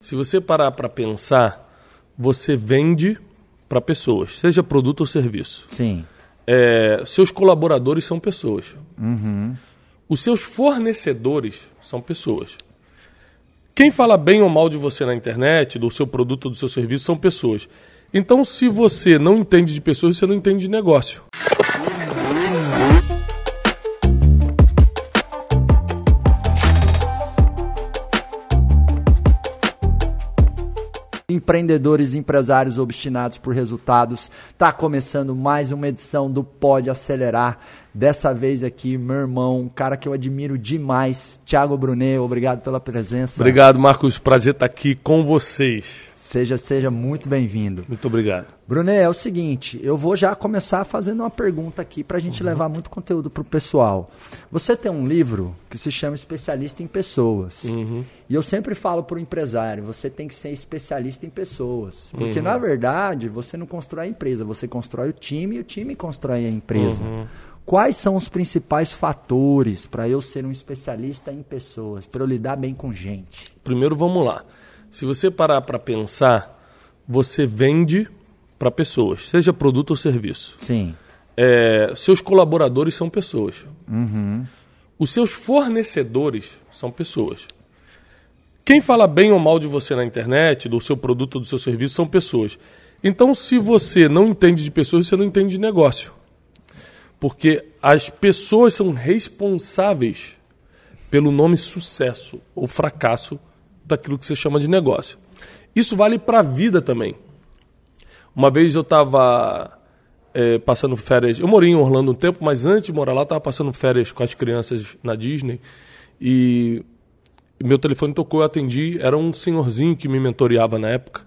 Se você parar para pensar, você vende para pessoas, seja produto ou serviço. Sim. Seus colaboradores são pessoas. Uhum. Os seus fornecedores são pessoas. Quem fala bem ou mal de você na internet, do seu produto ou do seu serviço, são pessoas. Então, se você não entende de pessoas, você não entende de negócio. Empreendedores e empresários obstinados por resultados. Tá começando mais uma edição do Pode Acelerar. Dessa vez aqui, meu irmão, um cara que eu admiro demais, Thiago Brunet, obrigado pela presença. Obrigado, Marcos. Prazer estar aqui com vocês. Seja muito bem-vindo. Muito obrigado. Brunet, é o seguinte, eu vou já começar fazendo uma pergunta aqui para a gente levar muito conteúdo para o pessoal. Você tem um livro que se chama Especialista em Pessoas. E eu sempre falo para o empresário, você tem que ser especialista em pessoas. Porque, na verdade, você não constrói a empresa, você constrói o time e o time constrói a empresa. Quais são os principais fatores para eu ser um especialista em pessoas, para eu lidar bem com gente? Primeiro, vamos lá. Se você parar para pensar, você vende para pessoas, seja produto ou serviço. Sim. Seus colaboradores são pessoas. Uhum. Os seus fornecedores são pessoas. Quem fala bem ou mal de você na internet, do seu produto ou do seu serviço, são pessoas. Então, se você não entende de pessoas, você não entende de negócio. Porque as pessoas são responsáveis pelo nome sucesso ou fracasso daquilo que você chama de negócio. Isso vale para a vida também. Uma vez eu estava passando férias, eu morei em Orlando um tempo, mas antes de morar lá eu estava passando férias com as crianças na Disney e meu telefone tocou, eu atendi, era um senhorzinho que me mentoreava na época,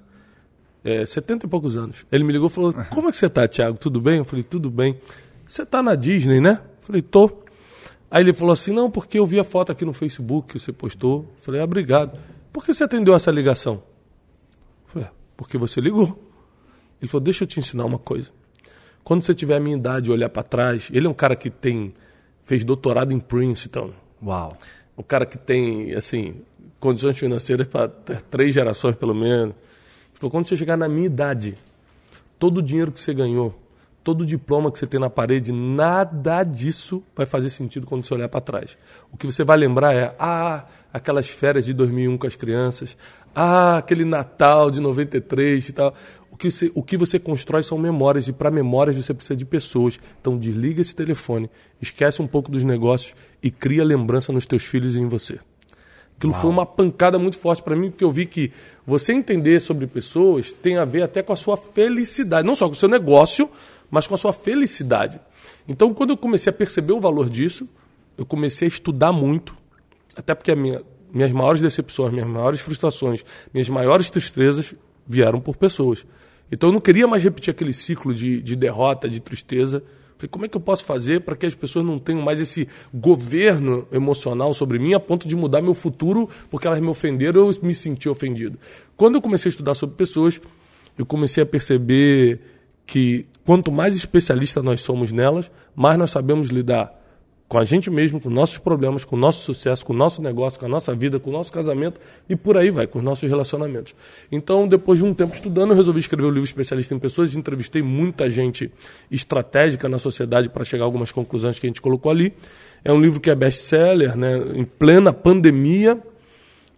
70 e poucos anos. Ele me ligou e falou, como é que você está, Thiago? Tudo bem? Eu falei, tudo bem. Você está na Disney, né? Eu falei, tô. Aí ele falou assim, não, porque eu vi a foto aqui no Facebook que você postou. Eu falei, obrigado. Por que você atendeu essa ligação? Eu falei, porque você ligou. Ele falou, deixa eu te ensinar uma coisa. Quando você tiver a minha idade e olhar para trás, ele é um cara que fez doutorado em Princeton. Uau. Um cara que tem, assim, condições financeiras para ter 3 gerações pelo menos. Ele falou, quando você chegar na minha idade, todo o dinheiro que você ganhou, todo o diploma que você tem na parede, nada disso vai fazer sentido quando você olhar para trás. O que você vai lembrar é, aquelas férias de 2001 com as crianças, aquele Natal de 93 e tal. O que você constrói são memórias, e para memórias você precisa de pessoas. Então desliga esse telefone, esquece um pouco dos negócios e cria lembrança nos teus filhos e em você. Aquilo foi uma pancada muito forte para mim, porque eu vi que você entender sobre pessoas tem a ver até com a sua felicidade, não só com o seu negócio, mas com a sua felicidade. Então, quando eu comecei a perceber o valor disso, eu comecei a estudar muito, até porque minhas maiores decepções, minhas maiores frustrações, minhas maiores tristezas vieram por pessoas. Então, eu não queria mais repetir aquele ciclo de derrota, de tristeza. Falei, como é que eu posso fazer para que as pessoas não tenham mais esse governo emocional sobre mim a ponto de mudar meu futuro porque elas me ofenderam ou eu me senti ofendido? Quando eu comecei a estudar sobre pessoas, eu comecei a perceber que quanto mais especialista nós somos nelas, mais nós sabemos lidar com a gente mesmo, com nossos problemas, com o nosso sucesso, com o nosso negócio, com a nossa vida, com o nosso casamento e por aí vai, com os nossos relacionamentos. Então, depois de um tempo estudando, eu resolvi escrever o livro Especialista em Pessoas, entrevistei muita gente estratégica na sociedade para chegar a algumas conclusões que a gente colocou ali. É um livro que é best-seller, né? Em plena pandemia,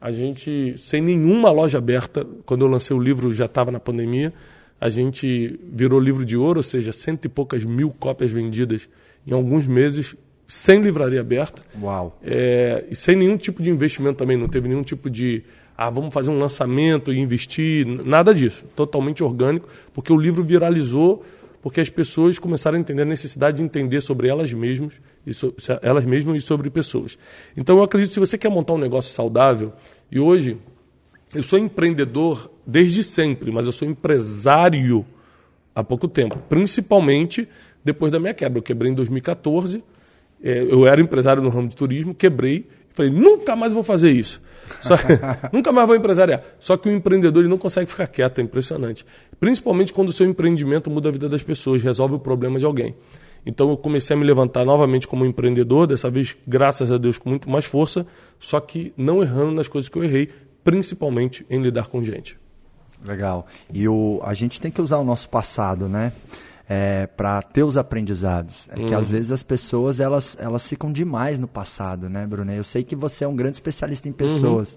a gente, sem nenhuma loja aberta, quando eu lancei o livro já estava na pandemia, a gente virou livro de ouro, ou seja, 100 e poucas mil cópias vendidas em alguns meses, sem livraria aberta. Uau. E sem nenhum tipo de investimento também, não teve nenhum tipo de vamos fazer um lançamento e investir, nada disso. Totalmente orgânico, porque o livro viralizou, porque as pessoas começaram a entender a necessidade de entender sobre elas mesmas e sobre pessoas. Então eu acredito que se você quer montar um negócio saudável, e hoje eu sou empreendedor desde sempre, mas eu sou empresário há pouco tempo, principalmente depois da minha quebra. Eu quebrei em 2014, eu era empresário no ramo de turismo, quebrei, falei, nunca mais vou fazer isso. Nunca mais vou empresariar. Só que o empreendedor ele não consegue ficar quieto, é impressionante. Principalmente quando o seu empreendimento muda a vida das pessoas, resolve o problema de alguém. Então eu comecei a me levantar novamente como empreendedor, dessa vez, graças a Deus, com muito mais força, só que não errando nas coisas que eu errei, principalmente em lidar com gente. Legal. E a gente tem que usar o nosso passado, né? Para ter os aprendizados. Que às vezes as pessoas elas ficam demais no passado, né, Bruno? Eu sei que você é um grande especialista em pessoas.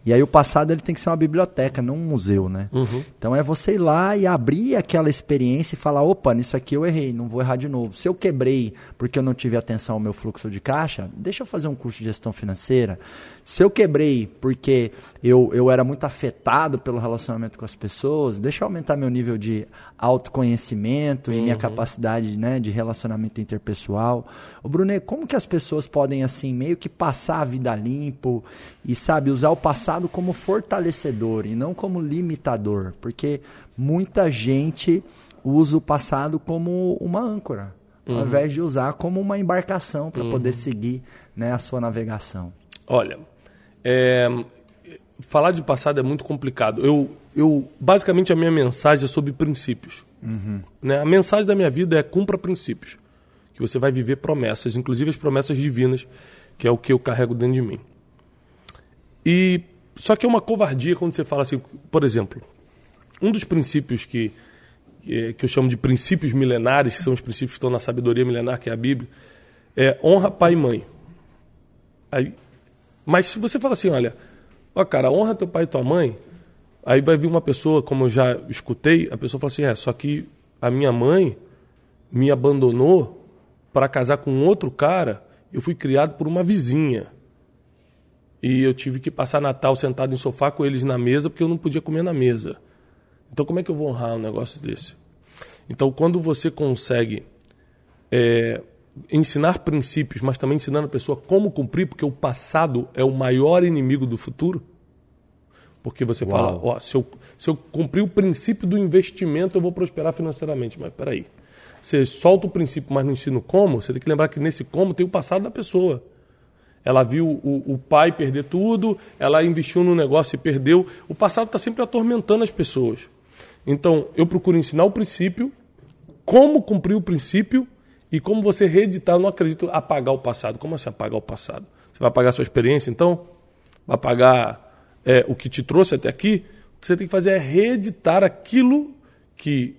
E aí o passado ele tem que ser uma biblioteca, não um museu, né? Então é você ir lá e abrir aquela experiência e falar, opa, nisso aqui eu errei, não vou errar de novo. Se eu quebrei porque eu não tive atenção ao meu fluxo de caixa, deixa eu fazer um curso de gestão financeira. Se eu quebrei porque eu era muito afetado pelo relacionamento com as pessoas, deixa eu aumentar meu nível de autoconhecimento e minha capacidade, né, de relacionamento interpessoal. Ô Brunet, como que as pessoas podem assim meio que passar a vida limpo e, sabe, usar o passado como fortalecedor e não como limitador? Porque muita gente usa o passado como uma âncora, ao invés de usar como uma embarcação para poder seguir, né, a sua navegação. Olha, falar de passado é muito complicado. Basicamente, a minha mensagem é sobre princípios. Né? A mensagem da minha vida é cumpra princípios. Que você vai viver promessas, inclusive as promessas divinas, que é o que eu carrego dentro de mim. Só que é uma covardia quando você fala assim, por exemplo, um dos princípios que eu chamo de princípios milenares, que são os princípios que estão na sabedoria milenar, que é a Bíblia, é honra pai e mãe. Mas se você fala assim, olha, cara, honra teu pai e tua mãe, aí vai vir uma pessoa, como eu já escutei, a pessoa fala assim, só que a minha mãe me abandonou para casar com outro cara, eu fui criado por uma vizinha. E eu tive que passar Natal sentado em sofá com eles na mesa, porque eu não podia comer na mesa. Então como é que eu vou honrar um negócio desse? Então quando você consegue ensinar princípios, mas também ensinando a pessoa como cumprir, porque o passado é o maior inimigo do futuro. Porque você fala, se eu cumprir o princípio do investimento, eu vou prosperar financeiramente. Mas peraí, você solta o princípio, mas não ensina o como, você tem que lembrar que nesse como tem o passado da pessoa. Ela viu o pai perder tudo, ela investiu no negócio e perdeu. O passado está sempre atormentando as pessoas. Então, eu procuro ensinar o princípio, como cumprir o princípio e como você reeditar. Eu não acredito em apagar o passado. Como assim apagar o passado? Você vai apagar a sua experiência, então? Vai apagar o que te trouxe até aqui? O que você tem que fazer é reeditar aquilo que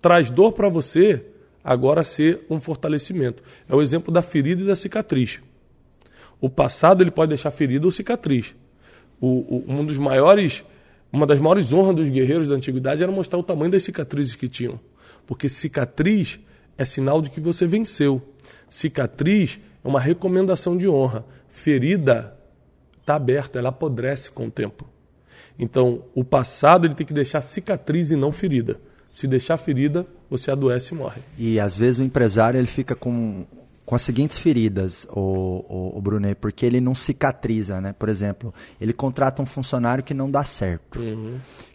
traz dor para você, agora ser um fortalecimento. É o exemplo da ferida e da cicatriz. O passado ele pode deixar ferida ou cicatriz. Uma das maiores honras dos guerreiros da antiguidade era mostrar o tamanho das cicatrizes que tinham. Porque cicatriz é sinal de que você venceu. Cicatriz é uma recomendação de honra. Ferida está aberta, ela apodrece com o tempo. Então, o passado ele tem que deixar cicatriz e não ferida. Se deixar ferida, você adoece e morre. E às vezes o empresário ele fica com as seguintes feridas, o Brunet, porque ele não cicatriza, né? Por exemplo, ele contrata um funcionário que não dá certo,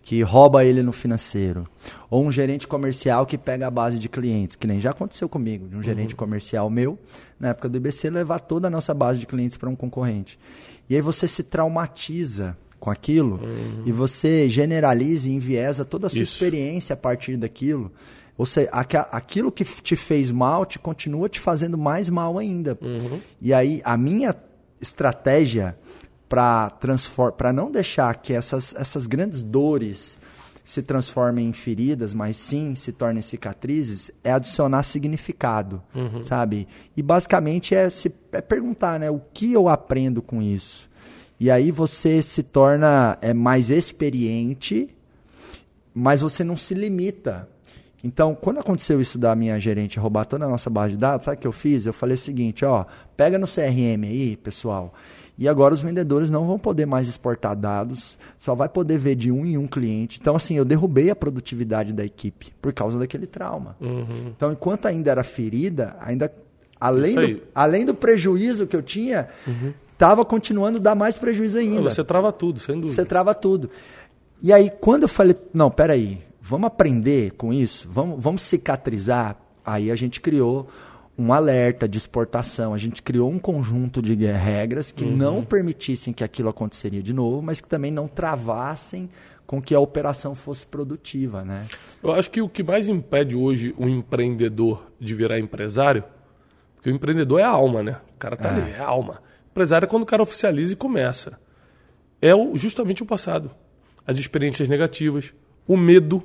que rouba ele no financeiro, ou um gerente comercial que pega a base de clientes, que nem já aconteceu comigo, de um gerente comercial meu, na época do IBC, levar toda a nossa base de clientes para um concorrente. E aí você se traumatiza com aquilo e você generaliza e enviesa toda a sua experiência a partir daquilo. Ou seja, aquilo que te fez mal continua te fazendo mais mal ainda. E aí, a minha estratégia para não deixar que essas grandes dores se transformem em feridas, mas sim se tornem cicatrizes, é adicionar significado, sabe? E basicamente é perguntar, né, o que eu aprendo com isso? E aí você se torna mais experiente, mas você não se limita. Então, quando aconteceu isso da minha gerente roubar toda a nossa base de dados, sabe o que eu fiz? Eu falei o seguinte, pega no CRM aí, pessoal, e agora os vendedores não vão poder mais exportar dados, só vai poder ver de um em um cliente. Então, assim, eu derrubei a produtividade da equipe por causa daquele trauma. Então, enquanto ainda era ferida, além do prejuízo que eu tinha, estava continuando a dar mais prejuízo ainda. Você trava tudo, sem dúvida. Você trava tudo. E aí, quando eu falei, não, peraí, vamos aprender com isso? Vamos cicatrizar? Aí a gente criou um alerta de exportação, a gente criou um conjunto de regras que não permitissem que aquilo aconteceria de novo, mas que também não travassem com que a operação fosse produtiva, né? Eu acho que o que mais impede hoje um empreendedor de virar empresário, porque o empreendedor é a alma, né? O cara tá ali, é a alma. O empresário é quando o cara oficializa e começa. é justamente o passado. As experiências negativas, o medo.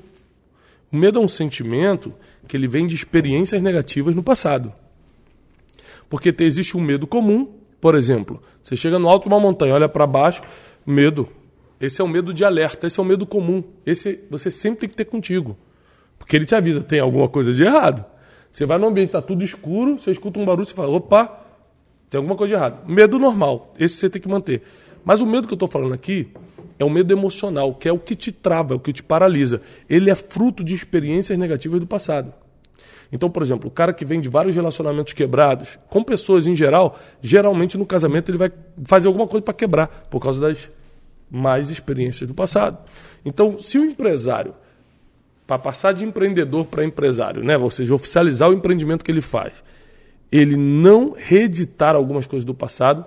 O medo é um sentimento que ele vem de experiências negativas no passado. Porque existe um medo comum, por exemplo, você chega no alto de uma montanha, olha para baixo, medo. Esse é o medo de alerta, esse é o medo comum. Esse você sempre tem que ter contigo. Porque ele te avisa, tem alguma coisa de errado. Você vai num ambiente, está tudo escuro, você escuta um barulho, você fala, opa, tem alguma coisa de errado. Medo normal, esse você tem que manter. Mas o medo que eu estou falando aqui é o medo emocional, que é o que te trava, é o que te paralisa. Ele é fruto de experiências negativas do passado. Então, por exemplo, o cara que vem de vários relacionamentos quebrados, com pessoas em geral, geralmente no casamento ele vai fazer alguma coisa para quebrar, por causa das más experiências do passado. Então, se o empresário, para passar de empreendedor para empresário, né, ou seja, oficializar o empreendimento que ele faz, ele não reeditar algumas coisas do passado,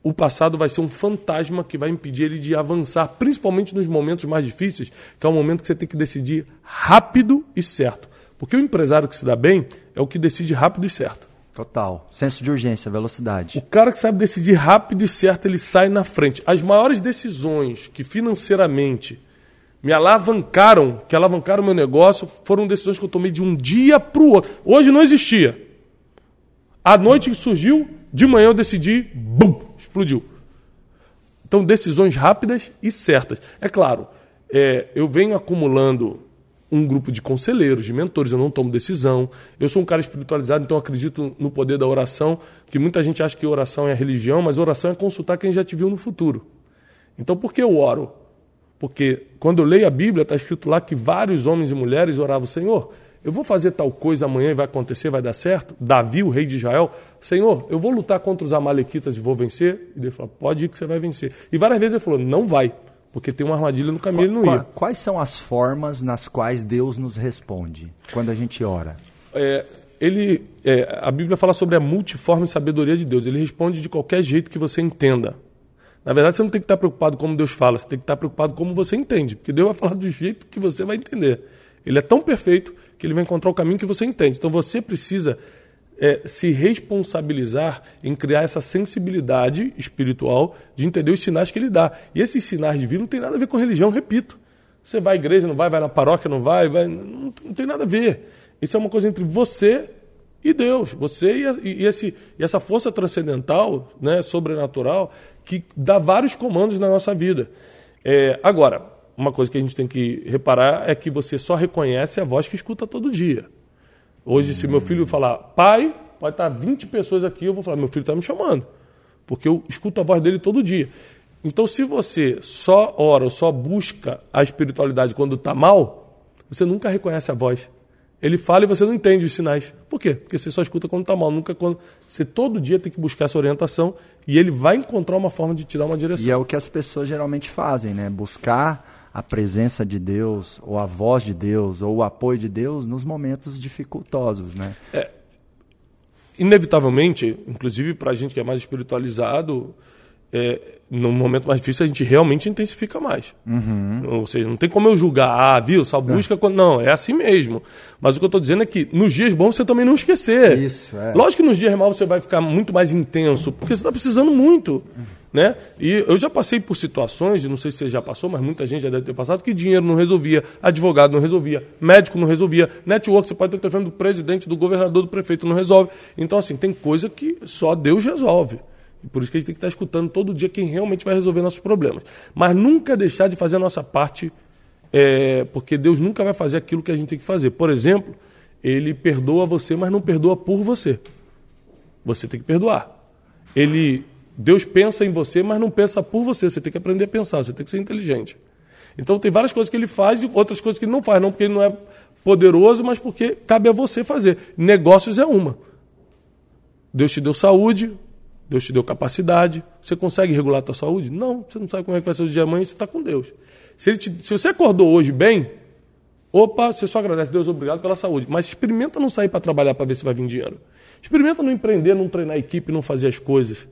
o passado vai ser um fantasma que vai impedir ele de avançar, principalmente nos momentos mais difíceis, que é o momento que você tem que decidir rápido e certo. Porque o empresário que se dá bem é o que decide rápido e certo. Total. Senso de urgência, velocidade. O cara que sabe decidir rápido e certo, ele sai na frente. As maiores decisões que financeiramente me alavancaram, que alavancaram o meu negócio, foram decisões que eu tomei de um dia para o outro. Hoje não existia. À noite surgiu, de manhã eu decidi, bum, explodiu. Então, decisões rápidas e certas. É claro, eu venho acumulando um grupo de conselheiros, de mentores, eu não tomo decisão. Eu sou um cara espiritualizado, então acredito no poder da oração, que muita gente acha que oração é religião, mas oração é consultar quem já te viu no futuro. Então, por que eu oro? Porque quando eu leio a Bíblia, está escrito lá que vários homens e mulheres oravam, Senhor, eu vou fazer tal coisa amanhã e vai acontecer, vai dar certo? Davi, o rei de Israel, Senhor, eu vou lutar contra os amalequitas e vou vencer? E Deus falou, pode ir que você vai vencer. E várias vezes ele falou, não vai. Porque tem uma armadilha no caminho, ele não ia. Quais são as formas nas quais Deus nos responde quando a gente ora? A Bíblia fala sobre a multiforme sabedoria de Deus. Ele responde de qualquer jeito que você entenda. Na verdade, você não tem que estar preocupado como Deus fala, você tem que estar preocupado como você entende. Porque Deus vai falar do jeito que você vai entender. Ele é tão perfeito que ele vai encontrar o caminho que você entende. Então você precisa se responsabilizar em criar essa sensibilidade espiritual de entender os sinais que ele dá. E esses sinais divinos não tem nada a ver com religião, repito. Você vai à igreja, não vai na paróquia, não vai não tem nada a ver. Isso é uma coisa entre você e Deus. Você e essa força transcendental, né, sobrenatural, que dá vários comandos na nossa vida. Agora, uma coisa que a gente tem que reparar é que você só reconhece a voz que escuta todo dia. Hoje, se meu filho falar, pai, pode estar 20 pessoas aqui, eu vou falar, meu filho está me chamando. Porque eu escuto a voz dele todo dia. Então, se você só ora ou só busca a espiritualidade quando está mal, você nunca reconhece a voz. Ele fala e você não entende os sinais. Por quê? Porque você só escuta quando está mal, nunca quando... Você todo dia tem que buscar essa orientação e ele vai encontrar uma forma de te dar uma direção. E é o que as pessoas geralmente fazem, né? Buscar a presença de Deus, ou a voz de Deus, ou o apoio de Deus nos momentos dificultosos, né? Inevitavelmente, inclusive para a gente que é mais espiritualizado, no momento mais difícil a gente realmente intensifica mais. Ou seja, não tem como eu julgar, viu, só busca quando... Não, é assim mesmo. Mas o que eu estou dizendo é que nos dias bons você também não esquecer. Isso, Lógico que nos dias maus você vai ficar muito mais intenso, porque você está precisando muito. Né? E eu já passei por situações, não sei se você já passou, mas muita gente já deve ter passado, que dinheiro não resolvia, advogado não resolvia, médico não resolvia, network, você pode ter o telefone do presidente, do governador, do prefeito, não resolve. Então, assim, tem coisa que só Deus resolve. E por isso que a gente tem que estar escutando todo dia quem realmente vai resolver nossos problemas. Mas nunca deixar de fazer a nossa parte, porque Deus nunca vai fazer aquilo que a gente tem que fazer. Por exemplo, Ele perdoa você, mas não perdoa por você. Você tem que perdoar. Deus pensa em você, mas não pensa por você. Você tem que aprender a pensar, você tem que ser inteligente. Então tem várias coisas que ele faz e outras coisas que ele não faz. Não porque ele não é poderoso, mas porque cabe a você fazer. Negócios é uma. Deus te deu saúde, Deus te deu capacidade. Você consegue regular a tua saúde? Não, você não sabe como é que vai ser o dia de amanhã, você está com Deus. Se você acordou hoje bem, você só agradece, Deus, obrigado pela saúde. Mas experimenta não sair para trabalhar para ver se vai vir dinheiro. Experimenta não empreender, não treinar a equipe, não fazer as coisas.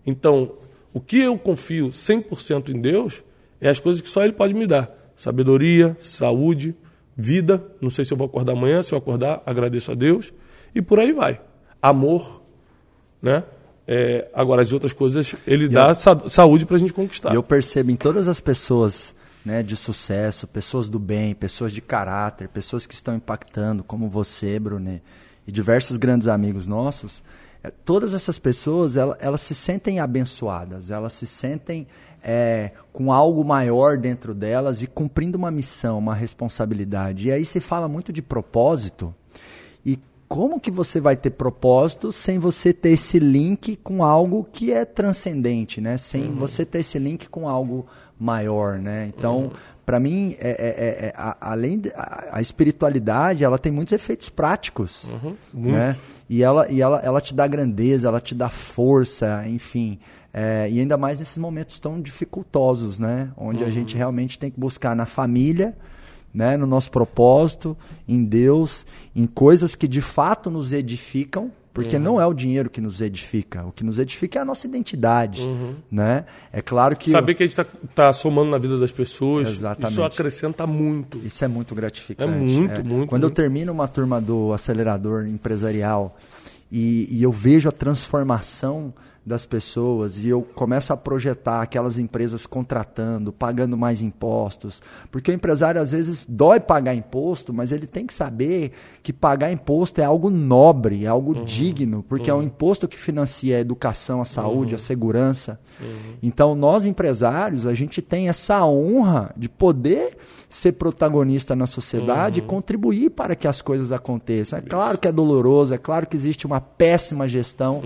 Então, o que eu confio 100% em Deus é as coisas que só Ele pode me dar. Sabedoria, saúde, vida. Não sei se eu vou acordar amanhã, se eu acordar, agradeço a Deus. E por aí vai. Amor, né? Agora, as outras coisas, ele dá saúde para a gente conquistar. Eu percebo em todas as pessoas, né, de sucesso, pessoas do bem, pessoas de caráter, pessoas que estão impactando, como você, Brunet, e diversos grandes amigos nossos, todas essas pessoas, elas se sentem abençoadas, elas se sentem com algo maior dentro delas e cumprindo uma missão, uma responsabilidade. E aí se fala muito de propósito. E como que você vai ter propósito sem você ter esse link com algo que é transcendente, né? Sem você ter esse link com algo maior, né? Então, para mim, além a espiritualidade, ela tem muitos efeitos práticos, né? E ela te dá grandeza, ela te dá força, enfim. E ainda mais nesses momentos tão dificultosos, né? Onde a gente realmente tem que buscar na família, né? No nosso propósito, em Deus, em coisas que de fato nos edificam, porque não é o dinheiro que nos edifica. O que nos edifica é a nossa identidade, né? É claro que... Saber que a gente está somando na vida das pessoas, Exatamente. Isso acrescenta muito. Isso é muito gratificante. É muito. Quando eu termino uma turma do acelerador empresarial e eu vejo a transformação das pessoas e eu começo a projetar aquelas empresas contratando, pagando mais impostos, porque o empresário às vezes dói pagar imposto, mas ele tem que saber que pagar imposto é algo nobre, é algo digno, porque é um imposto que financia a educação, a saúde, a segurança. Então nós empresários, a gente tem essa honra de poder ser protagonista na sociedade e contribuir para que as coisas aconteçam. É claro que é doloroso, é claro que existe uma péssima gestão,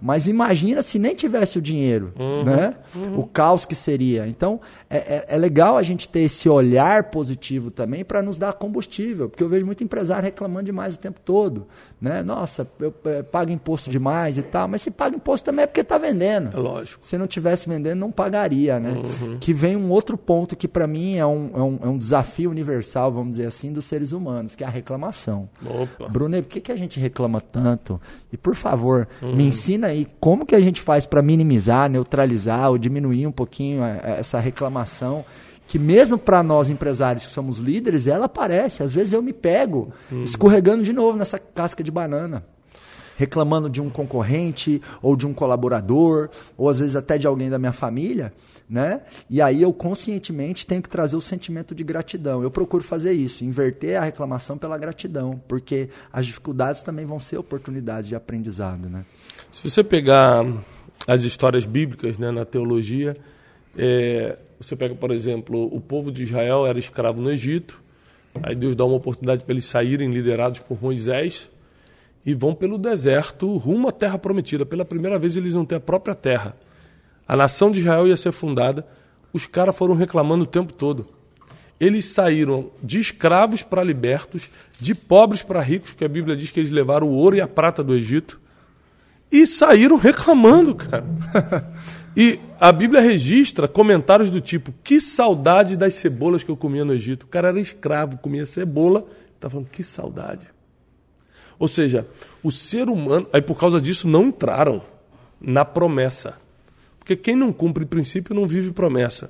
mas imagina se nem tivesse o dinheiro, né? O caos que seria. Então, é legal a gente ter esse olhar positivo também para nos dar combustível, porque eu vejo muito empresário reclamando demais o tempo todo, né? Nossa, eu pago imposto demais e tal, mas se paga imposto também é porque está vendendo. É lógico. Se não tivesse vendendo, não pagaria, né? Que vem um outro ponto que para mim é um desafio universal, vamos dizer assim, dos seres humanos, que é a reclamação. Opa. Brunet, por que a gente reclama tanto? E por favor, me ensina aí como que a gente faz para minimizar, neutralizar ou diminuir um pouquinho essa reclamação, que mesmo para nós empresários que somos líderes, ela aparece. Às vezes eu me pego escorregando de novo nessa casca de banana, reclamando de um concorrente ou de um colaborador, ou às vezes até de alguém da minha família, né? E aí eu conscientemente tenho que trazer o sentimento de gratidão. Eu procuro fazer isso, inverter a reclamação pela gratidão, porque as dificuldades também vão ser oportunidades de aprendizado, né? Se você pegar as histórias bíblicas, né, na teologia, você pega, por exemplo, o povo de Israel era escravo no Egito, aí Deus dá uma oportunidade para eles saírem liderados por Moisés e vão pelo deserto rumo à terra prometida. Pela primeira vez eles vão ter a própria terra. A nação de Israel ia ser fundada, os caras foram reclamando o tempo todo. Eles saíram de escravos para libertos, de pobres para ricos, porque a Bíblia diz que eles levaram o ouro e a prata do Egito, e saíram reclamando, cara. E a Bíblia registra comentários do tipo: que saudade das cebolas que eu comia no Egito. O cara era escravo, comia cebola, estava falando, que saudade. Ou seja, o ser humano, aí por causa disso não entraram na promessa. Porque quem não cumpre princípio não vive promessa.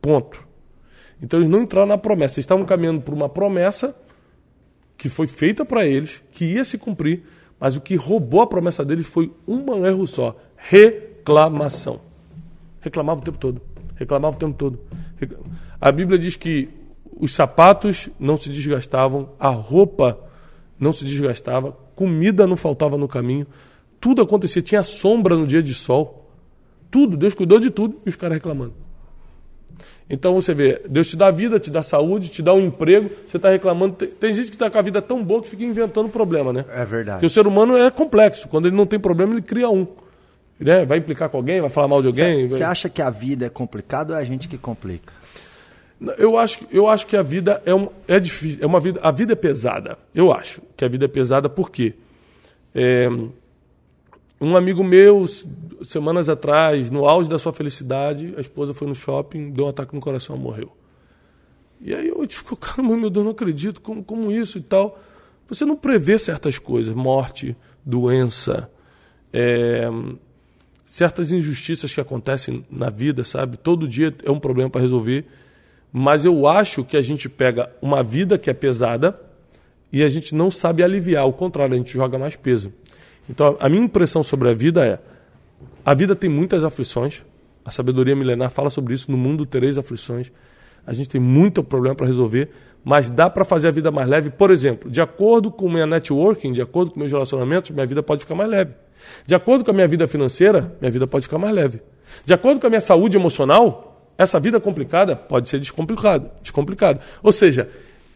Ponto. Então eles não entraram na promessa. Eles estavam caminhando por uma promessa que foi feita para eles, que ia se cumprir, mas o que roubou a promessa deles foi um erro só: reclamação. Reclamava o tempo todo. Reclamava o tempo todo. A Bíblia diz que os sapatos não se desgastavam, a roupa não se desgastava, comida não faltava no caminho, tudo acontecia, tinha sombra no dia de sol, tudo, Deus cuidou de tudo e os caras reclamando. Então você vê, Deus te dá vida, te dá saúde, te dá um emprego, você está reclamando. Tem gente que está com a vida tão boa que fica inventando problema, né? É verdade. Porque o ser humano é complexo, quando ele não tem problema ele cria um. Né? Vai implicar com alguém, vai falar mal de alguém. Você acha que a vida é complicada ou é a gente que complica? Eu acho que a vida é difícil, a vida é pesada. Eu acho que a vida é pesada porque um amigo meu, semanas atrás, no auge da sua felicidade, a esposa foi no shopping, deu um ataque no coração e morreu. E aí eu fico, caramba, meu Deus, não acredito, como isso e tal. Você não prevê certas coisas, morte, doença, certas injustiças que acontecem na vida, sabe? Todo dia é um problema para resolver. Mas eu acho que a gente pega uma vida que é pesada e a gente não sabe aliviar. Ao contrário, a gente joga mais peso. Então, a minha impressão sobre a vida é: A vida tem muitas aflições. A sabedoria milenar fala sobre isso. No mundo tereis aflições. A gente tem muito problema para resolver, mas dá para fazer a vida mais leve. Por exemplo, de acordo com minha networking, de acordo com meus relacionamentos, minha vida pode ficar mais leve. De acordo com a minha vida financeira, minha vida pode ficar mais leve. De acordo com a minha saúde emocional, essa vida complicada pode ser descomplicada. Ou seja,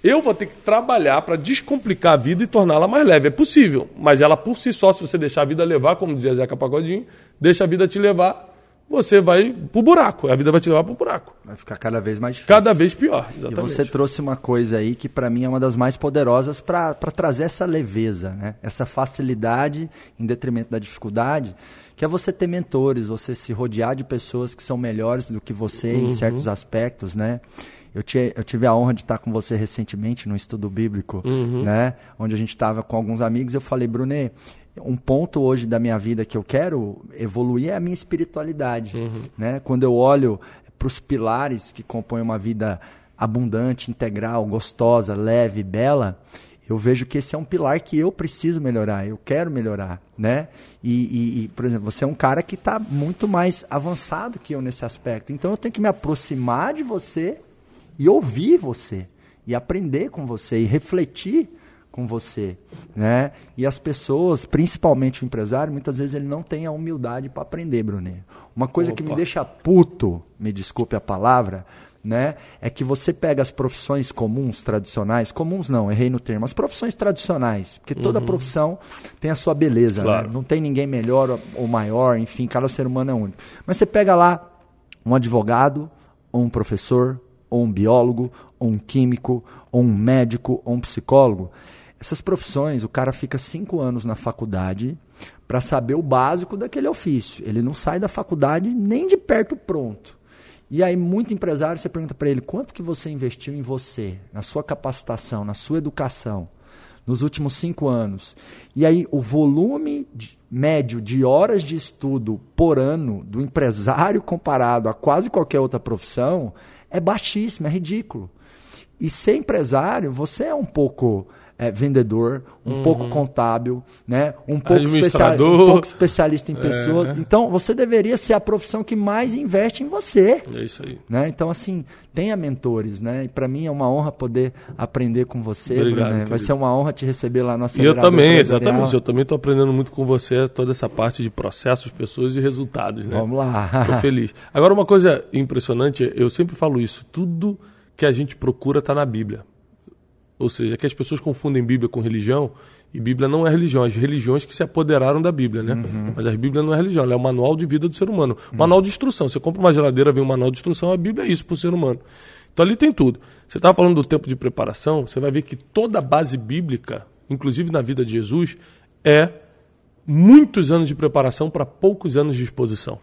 eu vou ter que trabalhar para descomplicar a vida e torná-la mais leve. É possível, mas ela por si só, se você deixar a vida levar, como dizia Zeca Pagodinho, deixa a vida te levar, você vai pro buraco. A vida vai te levar pro buraco. Vai ficar cada vez mais difícil. Cada vez pior, exatamente. E você trouxe uma coisa aí que para mim é uma das mais poderosas para trazer essa leveza, né? Essa facilidade em detrimento da dificuldade, que é você ter mentores, você se rodear de pessoas que são melhores do que você em certos aspectos, né? Eu tive a honra de estar com você recentemente no estudo bíblico, né? Onde a gente estava com alguns amigos e eu falei, Brunet, um ponto hoje da minha vida que eu quero evoluir é a minha espiritualidade, né? Quando eu olho para os pilares que compõem uma vida abundante, integral, gostosa, leve, bela, eu vejo que esse é um pilar que eu preciso melhorar, eu quero melhorar, né? E por exemplo, você é um cara que está muito mais avançado que eu nesse aspecto, então eu tenho que me aproximar de você e ouvir você, e aprender com você, e refletir com você, né? E as pessoas, principalmente o empresário, muitas vezes ele não tem a humildade para aprender, Brunet. Uma coisa que me deixa puto, me desculpe a palavra, né? É que você pega as profissões comuns, tradicionais, comuns não, errei no termo, as profissões tradicionais, porque toda profissão tem a sua beleza, claro, né? Não tem ninguém melhor ou maior, enfim, cada ser humano é único. Mas você pega lá um advogado, ou um professor, ou um biólogo, ou um químico, ou um médico, ou um psicólogo. Essas profissões, o cara fica 5 anos na faculdade para saber o básico daquele ofício. Ele não sai da faculdade nem de perto pronto. E aí, muito empresário, você pergunta para ele, quanto que você investiu em você, na sua capacitação, na sua educação, nos últimos 5 anos? E aí, o volume médio de horas de estudo por ano do empresário comparado a quase qualquer outra profissão é baixíssimo, é ridículo. E ser empresário, você é um pouco vendedor, um pouco contábil, né? um pouco especialista em pessoas. Então, você deveria ser a profissão que mais investe em você. É isso aí. Né? Então, assim, tenha mentores, né? E para mim é uma honra poder aprender com você, Obrigado, Brunet. Vai ser uma honra te receber lá na nossa Eu também, exatamente. Eu também estou aprendendo muito com você, toda essa parte de processos, pessoas e resultados, né? Vamos lá. Estou feliz. Agora, uma coisa impressionante, eu sempre falo isso, tudo que a gente procura está na Bíblia. Ou seja, que as pessoas confundem Bíblia com religião, e Bíblia não é religião, as religiões que se apoderaram da Bíblia, né? Mas a Bíblia não é religião, ela é o manual de vida do ser humano. Manual de instrução. Você compra uma geladeira, vem um manual de instrução, a Bíblia é isso para o ser humano. Então ali tem tudo. Você estava falando do tempo de preparação, você vai ver que toda a base bíblica, inclusive na vida de Jesus, é muitos anos de preparação para poucos anos de exposição.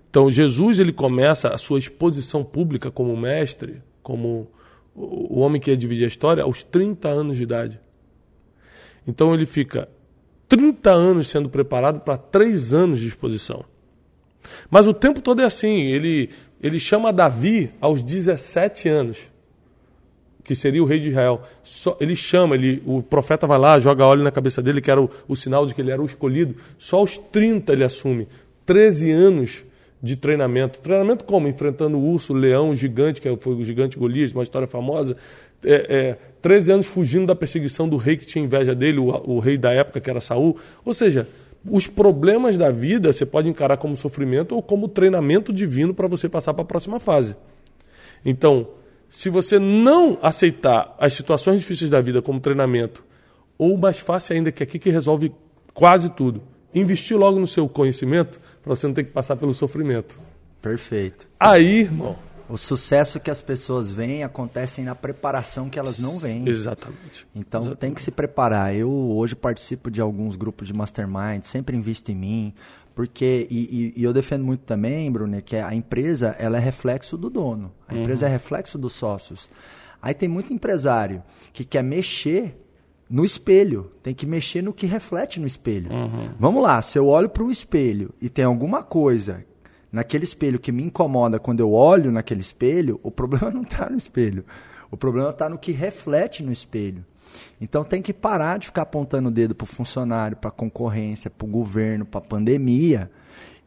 Então Jesus, ele começa a sua exposição pública como mestre, como o homem que ia dividir a história, aos 30 anos de idade. Então ele fica 30 anos sendo preparado para 3 anos de exposição. Mas o tempo todo é assim, ele chama Davi aos 17 anos, que seria o rei de Israel. Ele chama, o profeta vai lá, joga óleo na cabeça dele, que era o sinal de que ele era o escolhido. Só aos 30 ele assume. 13 anos de treinamento. Treinamento como? Enfrentando o urso, o leão, o gigante, que foi o gigante Golias, uma história famosa. 13 anos fugindo da perseguição do rei que tinha inveja dele, o rei da época, que era Saul. Ou seja, os problemas da vida você pode encarar como sofrimento ou como treinamento divino para você passar para a próxima fase. Então, se você não aceitar as situações difíceis da vida como treinamento, ou mais fácil ainda, que é aqui que resolve quase tudo, investir logo no seu conhecimento para você não ter que passar pelo sofrimento. Perfeito. Aí, irmão... O sucesso que as pessoas veem acontece na preparação que elas não veem. Exatamente. Então Exatamente. Tem que se preparar. Eu hoje participo de alguns grupos de mastermind, sempre invisto em mim, porque e eu defendo muito também, Brunet, que a empresa ela é reflexo do dono. A empresa é reflexo dos sócios. Aí tem muito empresário que quer mexer no espelho, tem que mexer no que reflete no espelho. Vamos lá, se eu olho para o espelho e tem alguma coisa naquele espelho que me incomoda quando eu olho naquele espelho, o problema não está no espelho. O problema está no que reflete no espelho. Então tem que parar de ficar apontando o dedo para o funcionário, para a concorrência, para o governo, para a pandemia,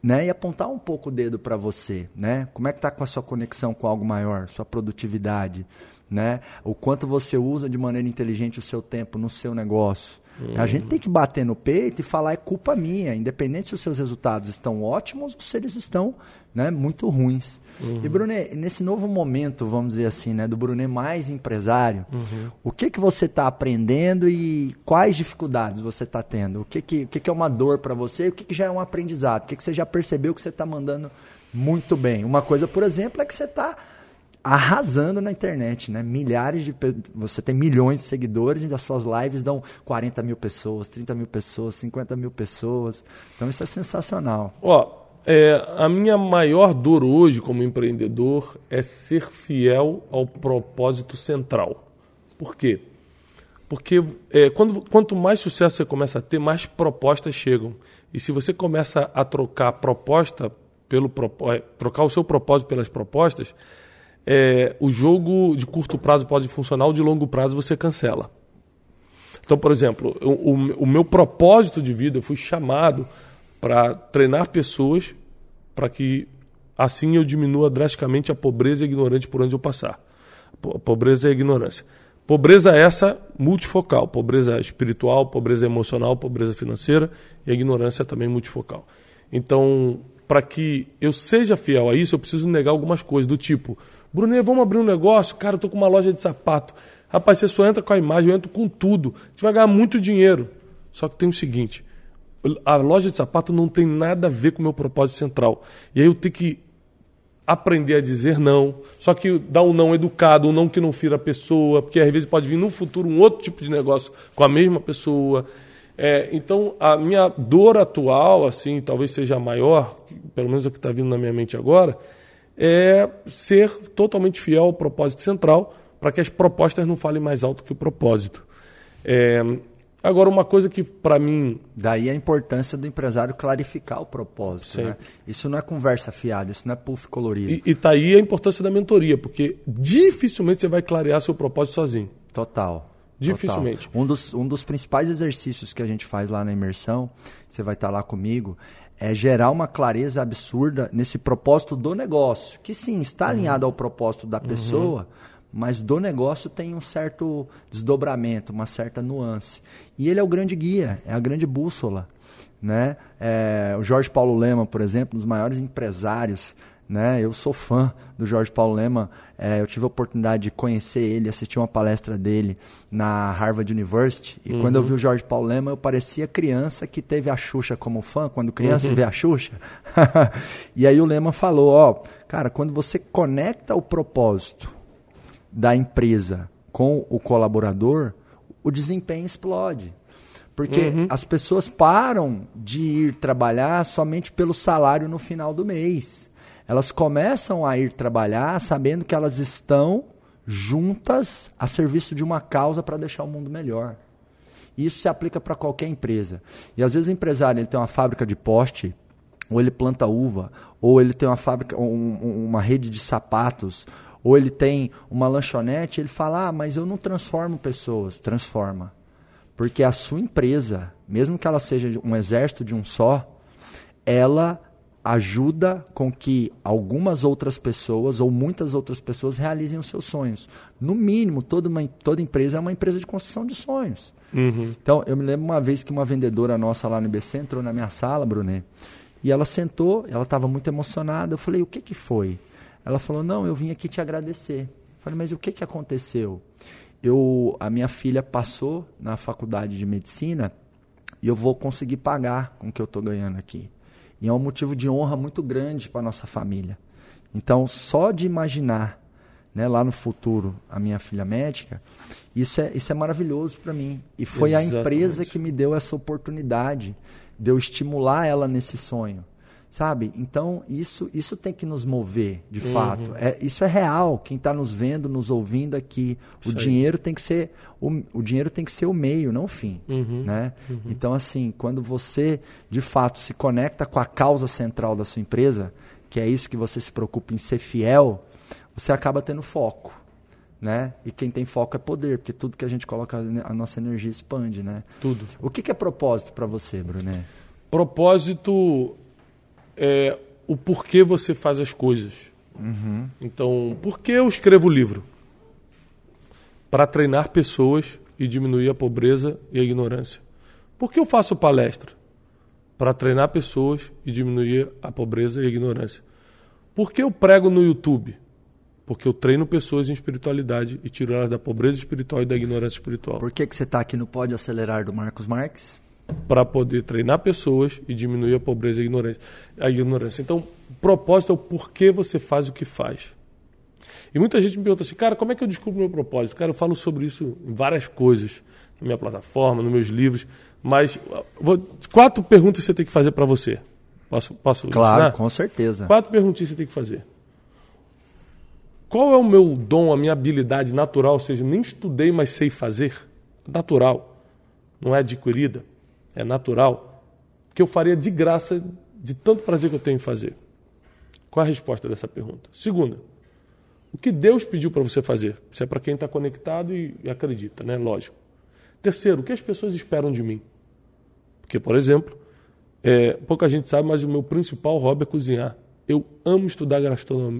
né? E apontar um pouco o dedo para você, né? Como é que está com a sua conexão com algo maior, sua produtividade, né? O quanto você usa de maneira inteligente o seu tempo no seu negócio. A gente tem que bater no peito e falar, é culpa minha, independente se os seus resultados estão ótimos ou se eles estão, né, muito ruins. E, Brunet, nesse novo momento, vamos dizer assim, né, do Brunet mais empresário, o que você está aprendendo e quais dificuldades você está tendo? O que é uma dor para você e o que já é um aprendizado? O que você já percebeu que você está mandando muito bem? Uma coisa, por exemplo, é que você está arrasando na internet, né? Você tem milhões de seguidores e as suas lives dão 40 mil pessoas, 30 mil pessoas, 50 mil pessoas. Então isso é sensacional. A minha maior dor hoje como empreendedor é ser fiel ao propósito central. Por quê? Porque quanto mais sucesso você começa a ter, mais propostas chegam. E se você começa a trocar a proposta trocar o seu propósito pelas propostas, o jogo de curto prazo pode funcionar, o de longo prazo você cancela. Então, por exemplo, o meu propósito de vida, eu fui chamado para treinar pessoas para que assim eu diminua drasticamente a pobreza e a ignorância por onde eu passar. Pobreza e a ignorância. Pobreza essa multifocal, pobreza espiritual, pobreza emocional, pobreza financeira e a ignorância também multifocal. Então, para que eu seja fiel a isso, eu preciso negar algumas coisas do tipo: Brunet, vamos abrir um negócio? Cara, eu tô com uma loja de sapato. Rapaz, você só entra com a imagem, eu entro com tudo. A gente vai ganhar muito dinheiro. Só que tem o seguinte, a loja de sapato não tem nada a ver com o meu propósito central. E aí eu tenho que aprender a dizer não. Só que dar um não educado, um não que não fira a pessoa, porque às vezes pode vir no futuro um outro tipo de negócio com a mesma pessoa. Então, a minha dor atual, assim, talvez seja a maior, pelo menos é o que está vindo na minha mente agora, é ser totalmente fiel ao propósito central para que as propostas não falem mais alto que o propósito. Agora, uma coisa que para mim... Daí a importância do empresário clarificar o propósito. Né? Isso não é conversa fiada, isso não é puff colorido. E tá aí a importância da mentoria, porque dificilmente você vai clarear seu propósito sozinho. Total. Dificilmente. Um dos principais exercícios que a gente faz lá na imersão, você vai estar lá comigo, é gerar uma clareza absurda nesse propósito do negócio, que sim, está alinhado ao propósito da pessoa, mas do negócio tem um certo desdobramento, uma certa nuance. E ele é o grande guia, é a grande bússola. Né? O Jorge Paulo Lemann, por exemplo, um dos maiores empresários, né? Eu sou fã do Jorge Paulo Lemann, eu tive a oportunidade de conhecer ele, assistir uma palestra dele na Harvard University, e quando eu vi o Jorge Paulo Lemann, eu parecia criança que teve a Xuxa como fã, quando criança vê a Xuxa. E aí o Lemann falou, cara, quando você conecta o propósito da empresa com o colaborador, o desempenho explode. Porque as pessoas param de ir trabalhar somente pelo salário no final do mês. Elas começam a ir trabalhar sabendo que elas estão juntas a serviço de uma causa para deixar o mundo melhor. E isso se aplica para qualquer empresa. E às vezes o empresário ele tem uma fábrica de poste, ou ele planta uva, ou ele tem uma fábrica, uma rede de sapatos, ou ele tem uma lanchonete, ele fala, mas eu não transformo pessoas. Transforma. Porque a sua empresa, mesmo que ela seja um exército de um só, ela ajuda com que algumas outras pessoas ou muitas outras pessoas realizem os seus sonhos. No mínimo, toda empresa é uma empresa de construção de sonhos. Então, eu me lembro uma vez que uma vendedora nossa lá no IBC entrou na minha sala, Brunet, e ela sentou, ela estava muito emocionada. Eu falei, o que foi? Ela falou, não, eu vim aqui te agradecer. Eu falei, mas o que aconteceu? A minha filha passou na faculdade de medicina e eu vou conseguir pagar com o que eu estou ganhando aqui. E é um motivo de honra muito grande para a nossa família. Então, só de imaginar, né, lá no futuro a minha filha médica, isso é maravilhoso para mim. E foi a empresa que me deu essa oportunidade de eu estimular ela nesse sonho. Sabe? Então, isso tem que nos mover, de fato. Isso é real. Quem está nos vendo, nos ouvindo aqui, o dinheiro tem que ser o meio, não o fim. Né? Então, assim, quando você, de fato, se conecta com a causa central da sua empresa, que é isso que você se preocupa em ser fiel, você acaba tendo foco. né? E quem tem foco é poder, porque tudo que a gente coloca, a nossa energia expande, né? Tudo. O que é propósito para você, Brunet? Propósito é o porquê você faz as coisas. Então, por que eu escrevo o livro? Para treinar pessoas e diminuir a pobreza e a ignorância. Por que eu faço palestra? Para treinar pessoas e diminuir a pobreza e a ignorância. Por que eu prego no YouTube? Porque eu treino pessoas em espiritualidade e tiro elas da pobreza espiritual e da ignorância espiritual. Por que você está aqui no Pode Acelerar do Marcos Marques? Para poder treinar pessoas e diminuir a pobreza e a ignorância. Então, o propósito é o porquê você faz o que faz. E muita gente me pergunta assim, cara, como é que eu descubro o meu propósito? Cara, eu falo sobre isso em várias coisas, na minha plataforma, nos meus livros, mas 4 perguntas você tem que fazer para você. Posso Claro, ensinar? com certeza. 4 perguntinhas você tem que fazer. Qual é o meu dom, a minha habilidade natural, ou seja, nem estudei, mas sei fazer? Natural, não é adquirida, é natural, que eu faria de graça, de tanto prazer que eu tenho em fazer. Qual é a resposta dessa pergunta? Segunda, o que Deus pediu para você fazer? Isso é para quem está conectado e acredita, né? Lógico. Terceiro, o que as pessoas esperam de mim? Porque, por exemplo, pouca gente sabe, mas o meu principal hobby é cozinhar. Eu amo estudar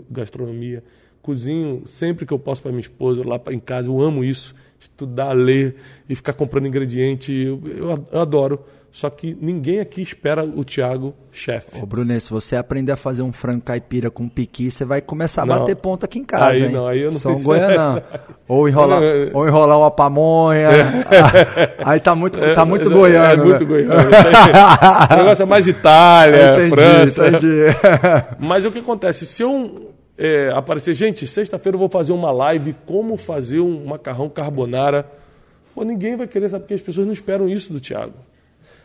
gastronomia, cozinho sempre que eu posso para minha esposa, lá em casa, eu amo isso. Estudar, ler e ficar comprando ingrediente, eu adoro. Só que ninguém aqui espera o Thiago chefe. Ô, Brunet, se você aprender a fazer um frango caipira com piqui, você vai começar a bater ponto aqui em casa, aí, hein? Não, aí eu não São sei Goianão. Ou enrolar uma pamonha. Aí tá muito goiano. É muito né? goiano. O negócio é mais Itália, entendi, França. Entendi. Mas o que acontece? Se eu aparecer, gente, sexta-feira eu vou fazer uma live como fazer um macarrão carbonara. Pô, ninguém vai querer, sabe? Porque as pessoas não esperam isso do Thiago.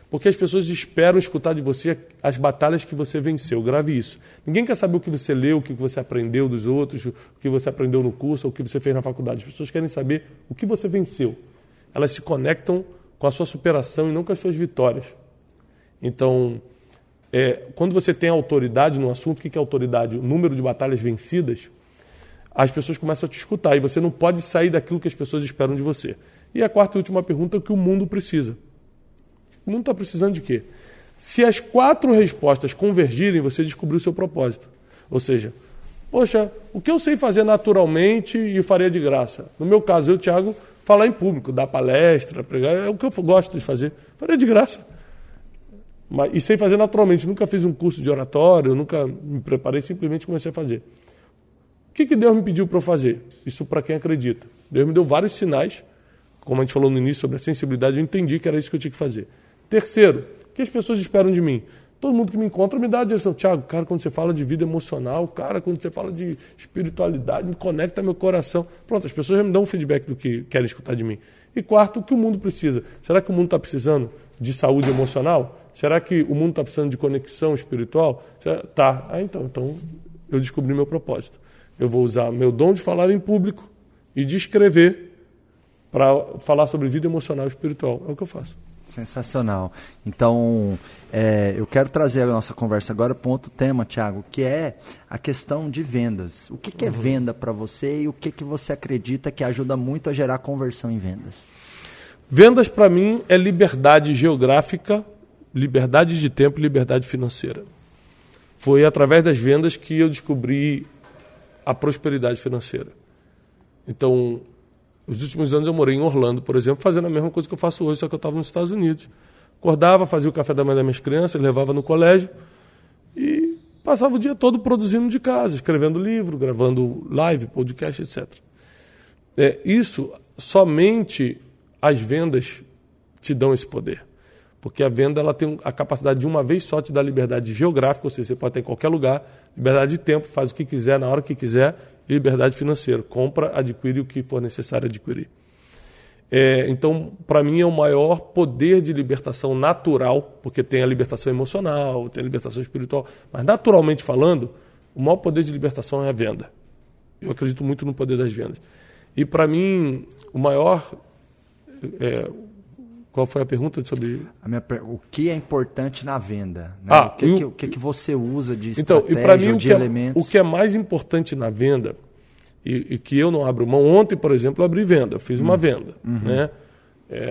Porque as pessoas esperam escutar de você as batalhas que você venceu. Grave isso. Ninguém quer saber o que você leu, o que você aprendeu dos outros, o que você aprendeu no curso, ou o que você fez na faculdade. As pessoas querem saber o que você venceu. Elas se conectam com a sua superação e não com as suas vitórias. Então, quando você tem autoridade no assunto, o que é autoridade? O número de batalhas vencidas, as pessoas começam a te escutar e você não pode sair daquilo que as pessoas esperam de você. E a quarta e última pergunta é o que o mundo precisa. O mundo está precisando de quê? Se as 4 respostas convergirem, você descobriu o seu propósito. Ou seja, poxa, o que eu sei fazer naturalmente e faria de graça? No meu caso, eu, Thiago, falar em público, dar palestra, pregar, é o que eu gosto de fazer. Faria de graça. E sei fazer naturalmente. Nunca fiz um curso de oratório, nunca me preparei, simplesmente comecei a fazer. O que Deus me pediu para eu fazer? Isso para quem acredita. Deus me deu vários sinais, como a gente falou no início sobre a sensibilidade, eu entendi que era isso que eu tinha que fazer. Terceiro, o que as pessoas esperam de mim? Todo mundo que me encontra me dá a direção. Thiago, cara, quando você fala de vida emocional, cara, quando você fala de espiritualidade, me conecta meu coração. Pronto, as pessoas já me dão um feedback do que querem escutar de mim. E quarto, o que o mundo precisa? Será que o mundo está precisando de saúde emocional? Será que o mundo está precisando de conexão espiritual? Tá. Então eu descobri meu propósito. Eu vou usar meu dom de falar em público e de escrever para falar sobre vida emocional e espiritual. É o que eu faço. Sensacional. Então, eu quero trazer a nossa conversa agora para um outro tema, Thiago, que é a questão de vendas. O que é venda para você e o que você acredita que ajuda muito a gerar conversão em vendas? Vendas, para mim, é liberdade geográfica, liberdade de tempo e liberdade financeira. Foi através das vendas que eu descobri a prosperidade financeira. Então, os últimos anos eu morei em Orlando, por exemplo, fazendo a mesma coisa que eu faço hoje, só que eu estava nos Estados Unidos. Acordava, fazia o café da manhã das minhas crianças, levava no colégio e passava o dia todo produzindo de casa, escrevendo livro, gravando live, podcast, etc. Isso, somente as vendas te dão esse poder. Porque a venda ela tem a capacidade de uma vez só te dar liberdade geográfica, ou seja, você pode estar em qualquer lugar, liberdade de tempo, faz o que quiser, na hora que quiser, e liberdade financeira. Compra, adquire o que for necessário adquirir. Então, para mim, é o maior poder de libertação natural, porque tem a libertação emocional, tem a libertação espiritual, mas naturalmente falando, o maior poder de libertação é a venda. Eu acredito muito no poder das vendas. E para mim, o maior... Qual foi a pergunta sobre... O que é importante na venda? Né? O que você usa de estratégia, de elementos? O que é mais importante na venda, e que eu não abro mão. Ontem, por exemplo, eu abri venda, eu fiz uma venda. Né?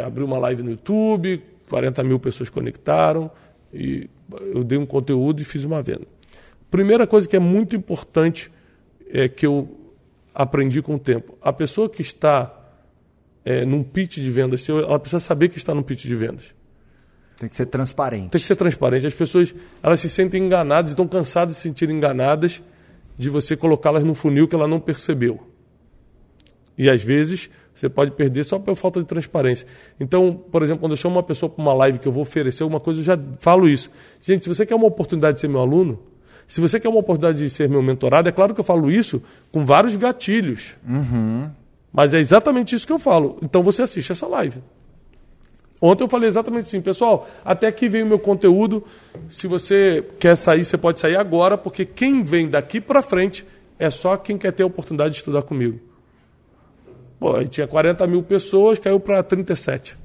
Abri uma live no YouTube, 40 mil pessoas conectaram, e eu dei um conteúdo e fiz uma venda. Primeira coisa que é muito importante que eu aprendi com o tempo. A pessoa que está num pitch de vendas, ela precisa saber que está num pitch de vendas. Tem que ser transparente. Tem que ser transparente. As pessoas elas se sentem enganadas, estão cansadas de se sentirem enganadas de você colocá-las num funil que ela não percebeu. E às vezes você pode perder só por falta de transparência. Então, por exemplo, quando eu chamo uma pessoa para uma live que eu vou oferecer alguma coisa, eu já falo isso. Gente, se você quer uma oportunidade de ser meu aluno, se você quer uma oportunidade de ser meu mentorado, é claro que eu falo isso com vários gatilhos. Mas é exatamente isso que eu falo. Então você assiste essa live. Ontem eu falei exatamente assim, pessoal, até aqui veio o meu conteúdo. Se você quer sair, você pode sair agora, porque quem vem daqui para frente é só quem quer ter a oportunidade de estudar comigo. Pô, aí tinha 40 mil pessoas, caiu para 37.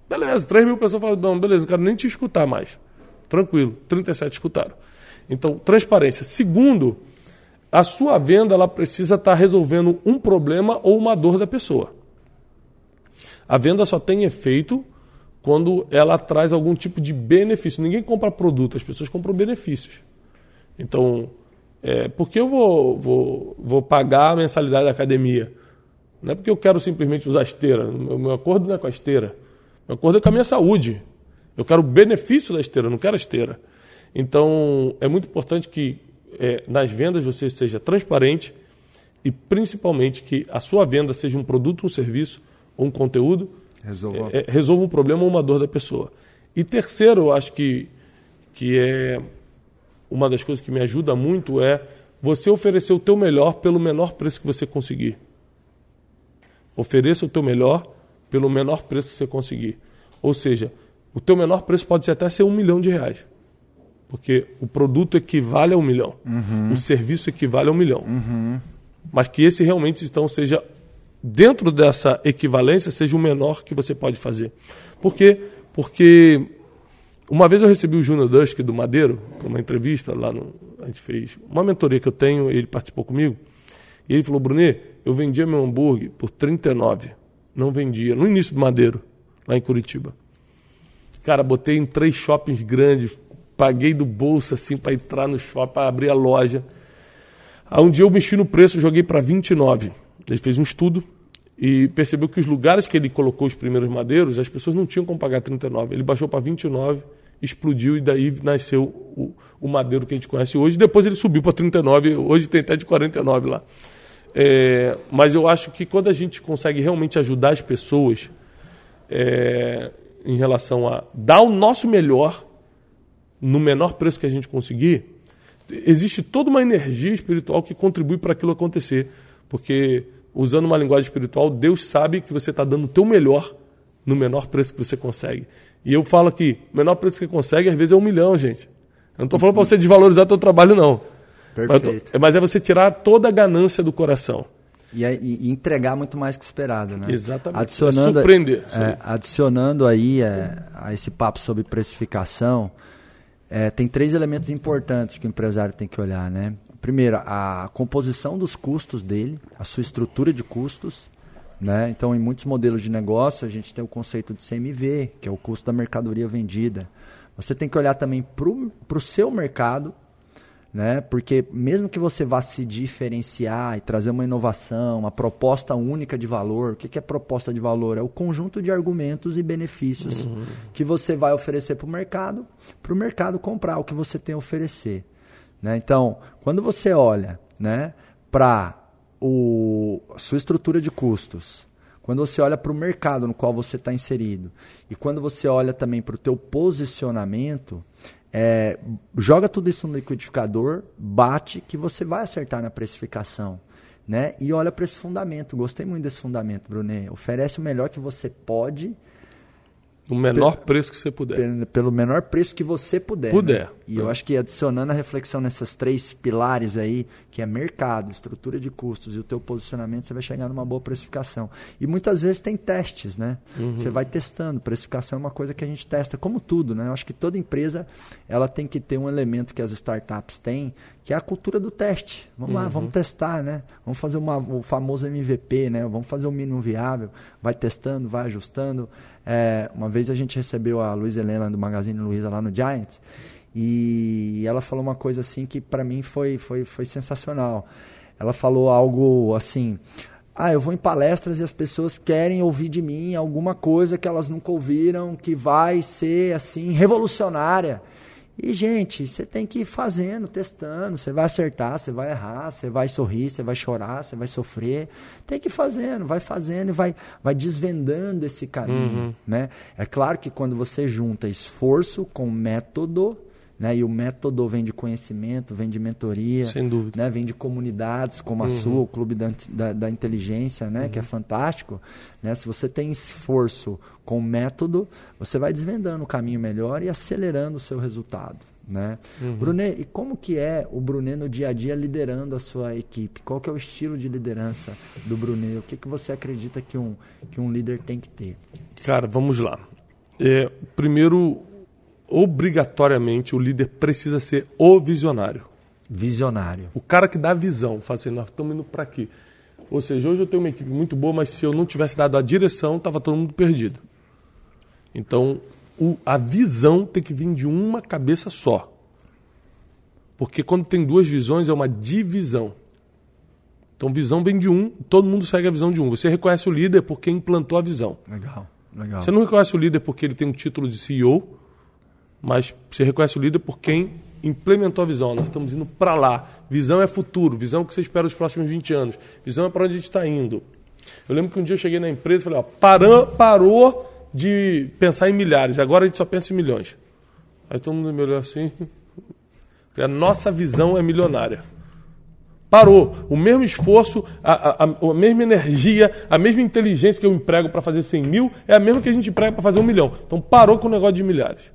Beleza, 3 mil pessoas falaram, não, beleza, não quero nem te escutar mais. Tranquilo, 37 escutaram. Então, transparência. Segundo, a sua venda ela precisa estar resolvendo um problema ou uma dor da pessoa. A venda só tem efeito quando ela traz algum tipo de benefício. Ninguém compra produto, as pessoas compram benefícios. Então, por que eu vou pagar a mensalidade da academia? Não é porque eu quero simplesmente usar esteira. O meu acordo não é com a esteira. O meu acordo é com a minha saúde. Eu quero o benefício da esteira, não quero a esteira. Então, é muito importante que nas vendas você seja transparente e principalmente que a sua venda seja um produto, um serviço ou um conteúdo, resolva um problema ou uma dor da pessoa. E terceiro, eu acho que é uma das coisas que me ajuda muito é você oferecer o teu melhor pelo menor preço que você conseguir. Ofereça o teu melhor pelo menor preço que você conseguir. Ou seja, o teu menor preço pode até ser R$1 milhão. Porque o produto equivale a R$1 milhão. O serviço equivale a R$1 milhão. Mas que esse realmente então seja, dentro dessa equivalência, seja o menor que você pode fazer. Por quê? Porque uma vez eu recebi o Júnior Dusk do Madeiro, para uma entrevista, a gente fez uma mentoria que eu tenho, ele participou comigo, e ele falou, Brunet, eu vendia meu hambúrguer por 39, não vendia, no início do Madeiro, lá em Curitiba. Cara, botei em 3 shoppings grandes, paguei do bolso assim para entrar no shopping, para abrir a loja. Aí um dia eu mexi no preço, joguei para 29. Ele fez um estudo e percebeu que os lugares que ele colocou os primeiros madeiros, as pessoas não tinham como pagar 39. Ele baixou para 29, explodiu e daí nasceu o madeiro que a gente conhece hoje. Depois ele subiu para 39, hoje tem até de 49 lá. Mas eu acho que quando a gente consegue realmente ajudar as pessoas em relação a dar o nosso melhor no menor preço que a gente conseguir, existe toda uma energia espiritual que contribui para aquilo acontecer. Porque, usando uma linguagem espiritual, Deus sabe que você está dando o teu melhor no menor preço que você consegue. E eu falo aqui, o menor preço que você consegue, às vezes, é R$1 milhão, gente. Eu não estou falando para você desvalorizar o teu trabalho, não. Perfeito. Mas é você tirar toda a ganância do coração. E entregar muito mais que esperado, né? Exatamente. Surpreender. Adicionando aí a esse papo sobre precificação, tem 3 elementos importantes que o empresário tem que olhar, né? Primeiro, a composição dos custos dele, a sua estrutura de custos, né? Então, em muitos modelos de negócio, a gente tem o conceito de CMV, que é o custo da mercadoria vendida. Você tem que olhar também para o seu mercado, né? Porque mesmo que você vá se diferenciar e trazer uma inovação, uma proposta única de valor, o que é proposta de valor? É o conjunto de argumentos e benefícios que você vai oferecer para o mercado comprar o que você tem a oferecer. Né? Então, quando você olha, né, para a sua estrutura de custos, quando você olha para o mercado no qual você está inserido e quando você olha também para o teu posicionamento, joga tudo isso no liquidificador, bate que você vai acertar na precificação. Né? E olha para esse fundamento. Gostei muito desse fundamento, Brunet. Oferece o melhor que você pode. O menor preço que você puder. Pelo menor preço que você puder. Né? E eu acho que adicionando a reflexão nessas 3 pilares aí, que é mercado, estrutura de custos e o teu posicionamento, você vai chegar numa boa precificação. E muitas vezes tem testes, né? Você vai testando. Precificação é uma coisa que a gente testa, como tudo, né? Eu acho que toda empresa ela tem que ter um elemento que as startups têm, que é a cultura do teste. Vamos lá, vamos testar, né? Vamos fazer o famoso MVP, né? Vamos fazer o mínimo viável, vai testando, vai ajustando. Uma vez a gente recebeu a Luiza Helena do Magazine Luiza lá no Giants, e ela falou uma coisa assim que para mim foi sensacional. Ela falou algo assim: eu vou em palestras e as pessoas querem ouvir de mim alguma coisa que elas nunca ouviram, que vai ser assim revolucionária. E, gente, você tem que ir fazendo, testando, você vai acertar, você vai errar, você vai sorrir, você vai chorar, você vai sofrer. Tem que ir fazendo e vai desvendando esse caminho, né? É claro que quando você junta esforço com método, né? E o método vem de conhecimento, vem de mentoria, sem dúvida, né? Vem de comunidades como a sua, o Clube da Inteligência, né? Que é fantástico, né? Se você tem esforço com método, você vai desvendando o caminho melhor e acelerando o seu resultado, né? Brunet, e como que é o Brunet no dia a dia liderando a sua equipe? Qual que é o estilo de liderança do Brunet? O que você acredita que um líder tem que ter? Cara, vamos lá. Primeiro, obrigatoriamente, o líder precisa ser o visionário. Visionário. O cara que dá visão. Fala assim, nós estamos indo para aqui. Ou seja, hoje eu tenho uma equipe muito boa, mas se eu não tivesse dado a direção, estava todo mundo perdido. Então, a visão tem que vir de uma cabeça só. Porque quando tem duas visões, é uma divisão. Então, visão vem de um, todo mundo segue a visão de um. Você reconhece o líder porque implantou a visão. Legal. Você não reconhece o líder porque ele tem um título de CEO, mas você reconhece o líder por quem implementou a visão. Nós estamos indo para lá. Visão é futuro. Visão é o que você espera nos próximos 20 anos. Visão é para onde a gente está indo. Eu lembro que um dia eu cheguei na empresa e falei, parou de pensar em milhares. Agora a gente só pensa em milhões. Aí todo mundo me olhou assim. A nossa visão é milionária. Parou. O mesmo esforço, a mesma energia, a mesma inteligência que eu emprego para fazer 100 mil é a mesma que a gente emprega para fazer 1 milhão. Então parou com o negócio de milhares.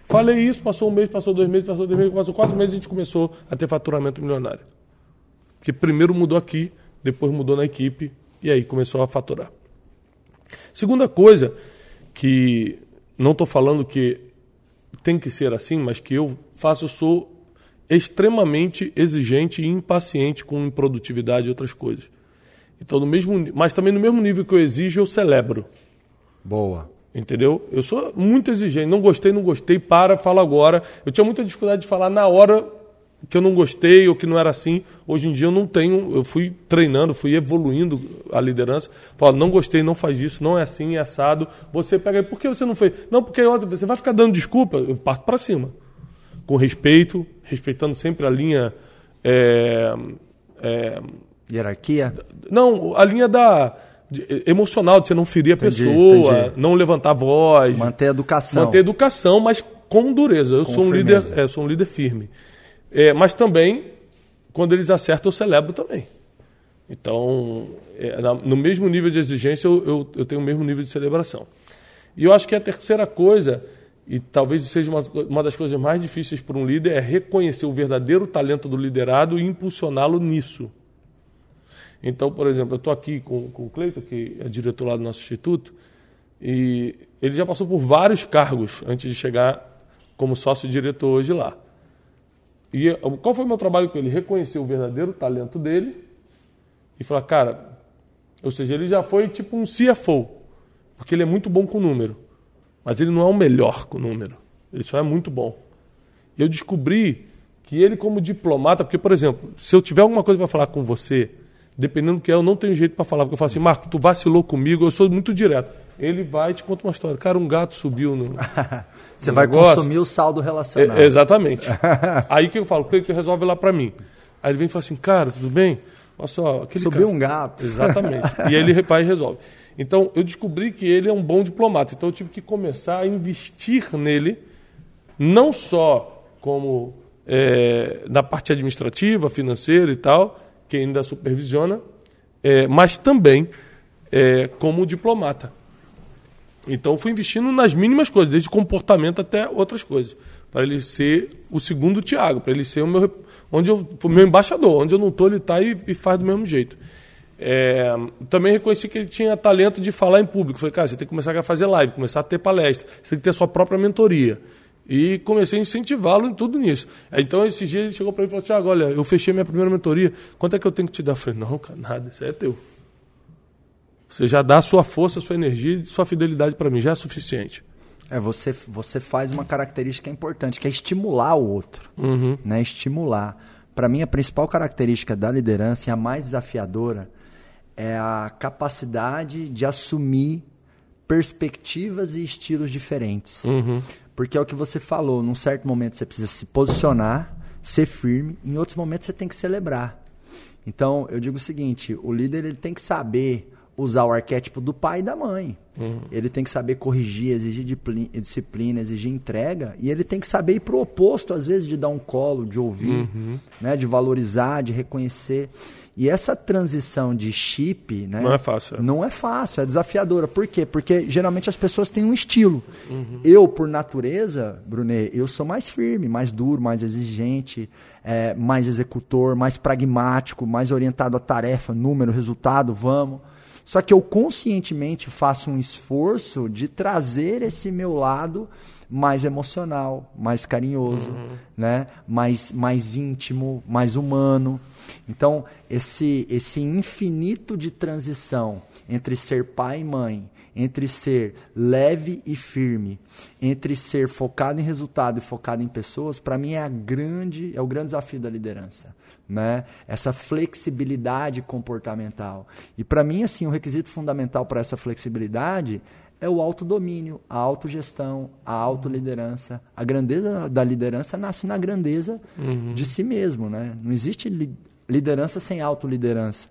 Falei isso, passou 1 mês, passou 2 meses, passou 3 meses, passou 4 meses e a gente começou a ter faturamento milionário. Porque primeiro mudou aqui, depois mudou na equipe e aí começou a faturar. Segunda coisa que não estou falando que tem que ser assim, mas que eu faço, eu sou extremamente exigente e impaciente com improdutividade e outras coisas. Então, mas também no mesmo nível que eu exijo, eu celebro. Boa. Entendeu? Eu sou muito exigente. Não gostei, fala agora. Eu tinha muita dificuldade de falar na hora que eu não gostei ou que não era assim. Hoje em dia eu não tenho. Eu fui treinando, fui evoluindo a liderança. Falo, não gostei, não faz isso, não é assim, é assado. Você pega aí, por que você não fez? Não, porque você vai ficar dando desculpa. Eu parto para cima. Com respeito, respeitando sempre a linha... hierarquia? Não, a linha emocional, de você não ferir a pessoa, não levantar a voz. Manter a educação. Manter a educação, mas com dureza. Eu sou um líder firme. Mas também, quando eles acertam, eu celebro também. Então, no mesmo nível de exigência, eu tenho o mesmo nível de celebração. E eu acho que a terceira coisa, e talvez seja uma das coisas mais difíceis para um líder, é reconhecer o verdadeiro talento do liderado e impulsioná-lo nisso. Então, por exemplo, eu estou aqui com o Cleiton, que é diretor lá do nosso instituto, e ele já passou por vários cargos antes de chegar como sócio-diretor hoje lá. E qual foi o meu trabalho com ele? Reconhecer o verdadeiro talento dele e falar, cara, ou seja, ele já foi tipo um CFO, porque ele é muito bom com número, mas ele não é o melhor com número, ele só é muito bom. E eu descobri que ele como diplomata, porque, por exemplo, se eu tiver alguma coisa para falar com você, dependendo do que é, eu não tenho jeito para falar, porque eu falo assim, Marco, tu vacilou comigo, eu sou muito direto. Ele vai e te conta uma história. Cara, um gato subiu no Você vai negócio. Consumir o saldo relacional. Exatamente. Aí que eu falo, Cleiton, resolve lá para mim. Aí ele vem e fala assim, cara, tudo bem? Olha só, subiu um gato. Exatamente. E aí ele vai e resolve. Então, eu descobri que ele é um bom diplomata. Então, eu tive que começar a investir nele, não só como na parte administrativa, financeira e tal, que ainda supervisiona, mas também como diplomata. Então, fui investindo nas mínimas coisas, desde comportamento até outras coisas, para ele ser o segundo Thiago, para ele ser o meu embaixador. Onde eu não estou, ele está e faz do mesmo jeito. Também reconheci que ele tinha talento de falar em público. Falei, cara, você tem que começar a fazer live, começar a ter palestra, você tem que ter a sua própria mentoria. E comecei a incentivá-lo em tudo nisso. Então, esses dias ele chegou para mim e falou, Thiago, olha, eu fechei minha primeira mentoria, quanto é que eu tenho que te dar? Eu falei, não, cara, nada, isso aí é teu. Você já dá a sua força, a sua energia e sua fidelidade para mim, já é suficiente. Você faz uma característica importante, que é estimular o outro. Né? Estimular. Para mim, a principal característica da liderança e a mais desafiadora é a capacidade de assumir perspectivas e estilos diferentes. Porque é o que você falou, num certo momento você precisa se posicionar, ser firme, em outros momentos você tem que celebrar. Então, eu digo o seguinte, o líder ele tem que saber usar o arquétipo do pai e da mãe. Ele tem que saber corrigir, exigir disciplina, exigir entrega, e ele tem que saber ir para o oposto, às vezes, de dar um colo, de ouvir, né, de valorizar, de reconhecer. E essa transição de chip, né, não é fácil. Não é fácil, é desafiadora. Por quê? Porque geralmente as pessoas têm um estilo. Eu, por natureza, Brunet, eu sou mais firme, mais duro, mais exigente, mais executor, mais pragmático, mais orientado à tarefa, número, resultado, vamos. Só que eu conscientemente faço um esforço de trazer esse meu lado mais emocional, mais carinhoso, né? mais íntimo, mais humano. Então, esse infinito de transição entre ser pai e mãe, entre ser leve e firme, entre ser focado em resultado e focado em pessoas, para mim é o grande desafio da liderança. Né? Essa flexibilidade comportamental. E para mim, assim, o requisito fundamental para essa flexibilidade é o autodomínio, a autogestão, a autoliderança. A grandeza da liderança nasce na grandeza de si mesmo. Né? Não existe liderança sem autoliderança.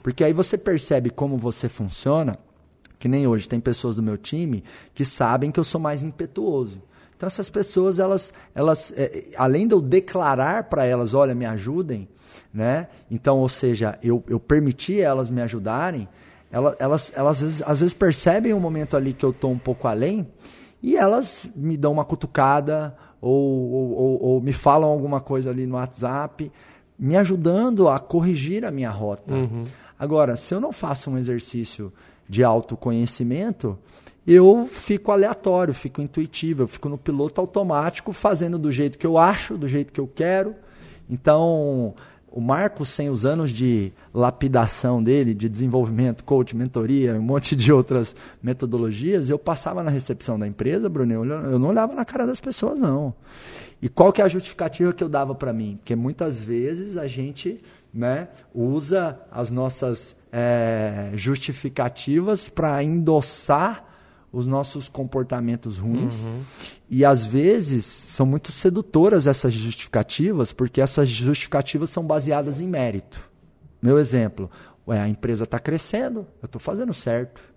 Porque aí você percebe como você funciona, que nem hoje tem pessoas do meu time que sabem que eu sou mais impetuoso. Então essas pessoas, elas além de eu declarar para elas, olha, me ajudem, né? Então, ou seja, eu permitir elas me ajudarem, elas às vezes percebem um momento ali que eu estou um pouco além e elas me dão uma cutucada ou me falam alguma coisa ali no WhatsApp, me ajudando a corrigir a minha rota. Agora, se eu não faço um exercício de autoconhecimento, eu fico aleatório, fico intuitivo, eu fico no piloto automático, fazendo do jeito que eu acho, do jeito que eu quero. Então, o Marcos, sem os anos de lapidação dele, de desenvolvimento, coach, mentoria, um monte de outras metodologias, eu passava na recepção da empresa, Bruno, eu não olhava na cara das pessoas, não. E qual que é a justificativa que eu dava para mim? Porque muitas vezes a gente, né, usa as nossas justificativas para endossar os nossos comportamentos ruins. E às vezes são muito sedutoras essas justificativas, porque essas justificativas são baseadas em mérito. Meu exemplo, a empresa está crescendo, eu estou fazendo certo.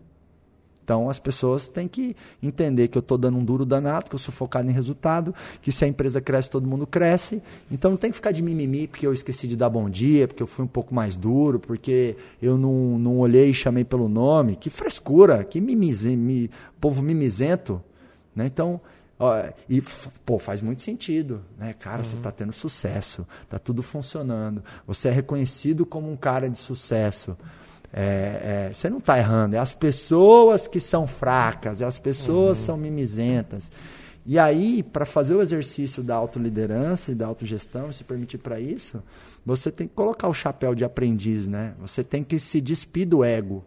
Então as pessoas têm que entender que eu estou dando um duro danado, que eu sou focado em resultado, que se a empresa cresce, todo mundo cresce. Então não tem que ficar de mimimi porque eu esqueci de dar bom dia, porque eu fui um pouco mais duro, porque eu não olhei e chamei pelo nome. Que frescura, que povo mimizento. Né? Então, faz muito sentido. Né? Cara, você está tendo sucesso, está tudo funcionando. Você é reconhecido como um cara de sucesso. Você não está errando, é as pessoas que são fracas, as pessoas são mimizentas. E aí, para fazer o exercício da autoliderança e da autogestão, se permitir para isso, você tem que colocar o chapéu de aprendiz, né? Você tem que se despir do ego.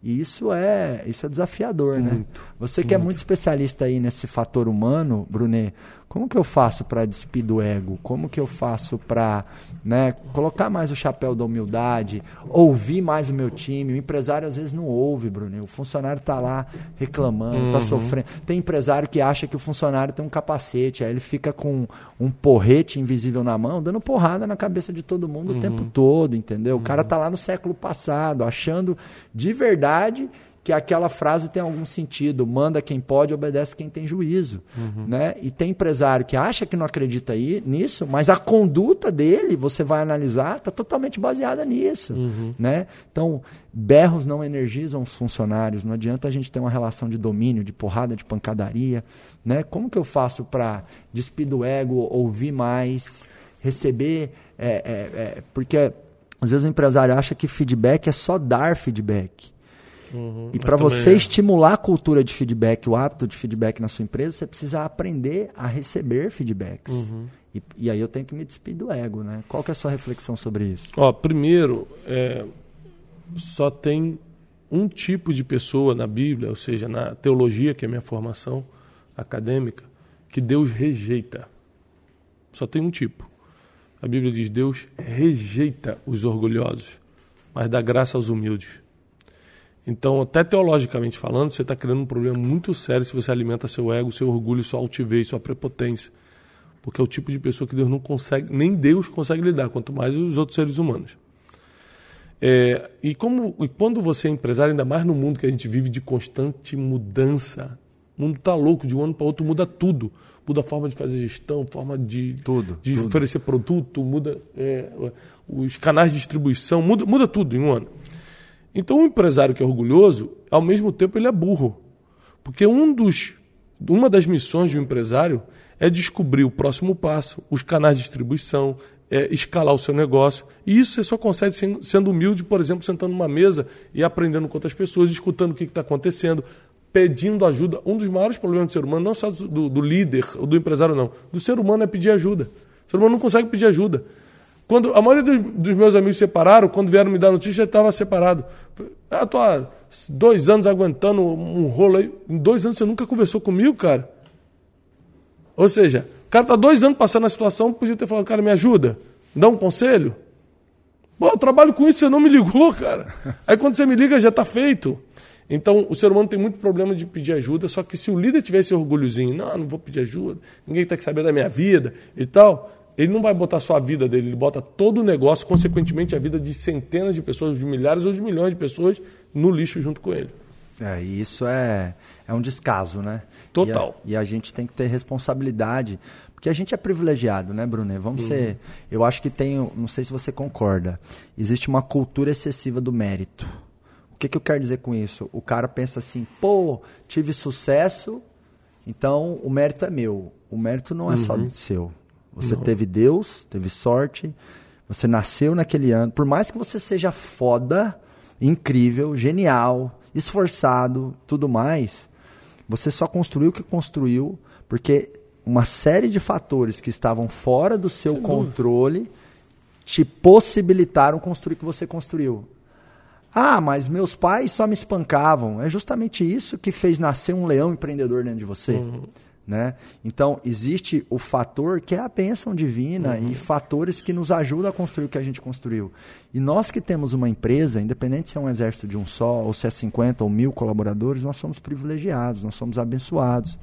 E isso é desafiador, né? Você que é muito especialista aí nesse fator humano, Brunet, como que eu faço para despir do ego? Como que eu faço para, né, colocar mais o chapéu da humildade, ouvir mais o meu time? O empresário às vezes não ouve, Brunet. O funcionário está lá reclamando, está sofrendo. Tem empresário que acha que o funcionário tem um capacete, aí ele fica com um porrete invisível na mão, dando porrada na cabeça de todo mundo o tempo todo, entendeu? O cara está lá no século passado, achando de verdade que aquela frase tem algum sentido, manda quem pode, obedece quem tem juízo. Né? E tem empresário que acha que não acredita nisso, mas a conduta dele, você vai analisar, está totalmente baseada nisso. Né? Então, berros não energizam os funcionários, não adianta a gente ter uma relação de domínio, de porrada, de pancadaria. Né? Como que eu faço para despir do ego, ouvir mais, receber... porque às vezes o empresário acha que feedback é só dar feedback. E para você estimular a cultura de feedback, o hábito de feedback na sua empresa, você precisa aprender a receber feedbacks. E aí eu tenho que me despedir do ego, né? Qual que é a sua reflexão sobre isso? Primeiro, só tem um tipo de pessoa na Bíblia, ou seja, na teologia, que é a minha formação acadêmica, que Deus rejeita. Só tem um tipo. A Bíblia diz: Deus rejeita os orgulhosos, mas dá graça aos humildes. Então, até teologicamente falando, você está criando um problema muito sério se você alimenta seu ego, seu orgulho, sua altivez, sua prepotência. Porque é o tipo de pessoa que Deus não consegue, nem Deus consegue lidar, quanto mais os outros seres humanos. E quando você é empresário, ainda mais no mundo que a gente vive de constante mudança, o mundo está louco, de um ano para outro muda tudo. Muda a forma de fazer gestão, forma de oferecer produto, muda os canais de distribuição, muda tudo em um ano. Então, o empresário que é orgulhoso, ao mesmo tempo, ele é burro. Porque uma das missões de um empresário é descobrir o próximo passo, os canais de distribuição, escalar o seu negócio. E isso você só consegue sendo humilde, por exemplo, sentando numa mesa e aprendendo com outras pessoas, escutando o que está acontecendo, pedindo ajuda. Um dos maiores problemas do ser humano, não só do líder ou do empresário, não. Do ser humano é pedir ajuda. O ser humano não consegue pedir ajuda. Quando a maioria dos meus amigos se separaram, quando vieram me dar notícia, já estava separado. Eu estou há 2 anos aguentando um rolo aí. Em 2 anos você nunca conversou comigo, cara? Ou seja, o cara está 2 anos passando na situação, podia ter falado: cara, me ajuda, me dá um conselho. Pô, eu trabalho com isso, você não me ligou, cara. Aí quando você me liga, já está feito. Então, o ser humano tem muito problema de pedir ajuda, só que se o líder tiver esse orgulhozinho, não vou pedir ajuda, ninguém tem que saber da minha vida e tal, ele não vai botar só a vida dele, ele bota todo o negócio, consequentemente a vida de centenas de pessoas, de milhares ou de milhões de pessoas no lixo junto com ele. E isso é um descaso, né? Total. E a gente tem que ter responsabilidade, porque a gente é privilegiado, né, Brunet? Vamos ser... Eu acho que não sei se você concorda, existe uma cultura excessiva do mérito. O que eu quero dizer com isso? O cara pensa assim: tive sucesso, então o mérito é meu. O mérito não é só seu. Você teve Deus, teve sorte, você nasceu naquele ano. Por mais que você seja foda, incrível, genial, esforçado, tudo mais, você só construiu o que construiu porque uma série de fatores que estavam fora do seu controle te possibilitaram construir o que você construiu. Mas meus pais só me espancavam. É justamente isso que fez nascer um leão empreendedor dentro de você. Né? Então, existe o fator que é a bênção divina e fatores que nos ajudam a construir o que a gente construiu. E nós que temos uma empresa, independente se é um exército de um só, ou se é 50 ou 1000 colaboradores, nós somos privilegiados, nós somos abençoados.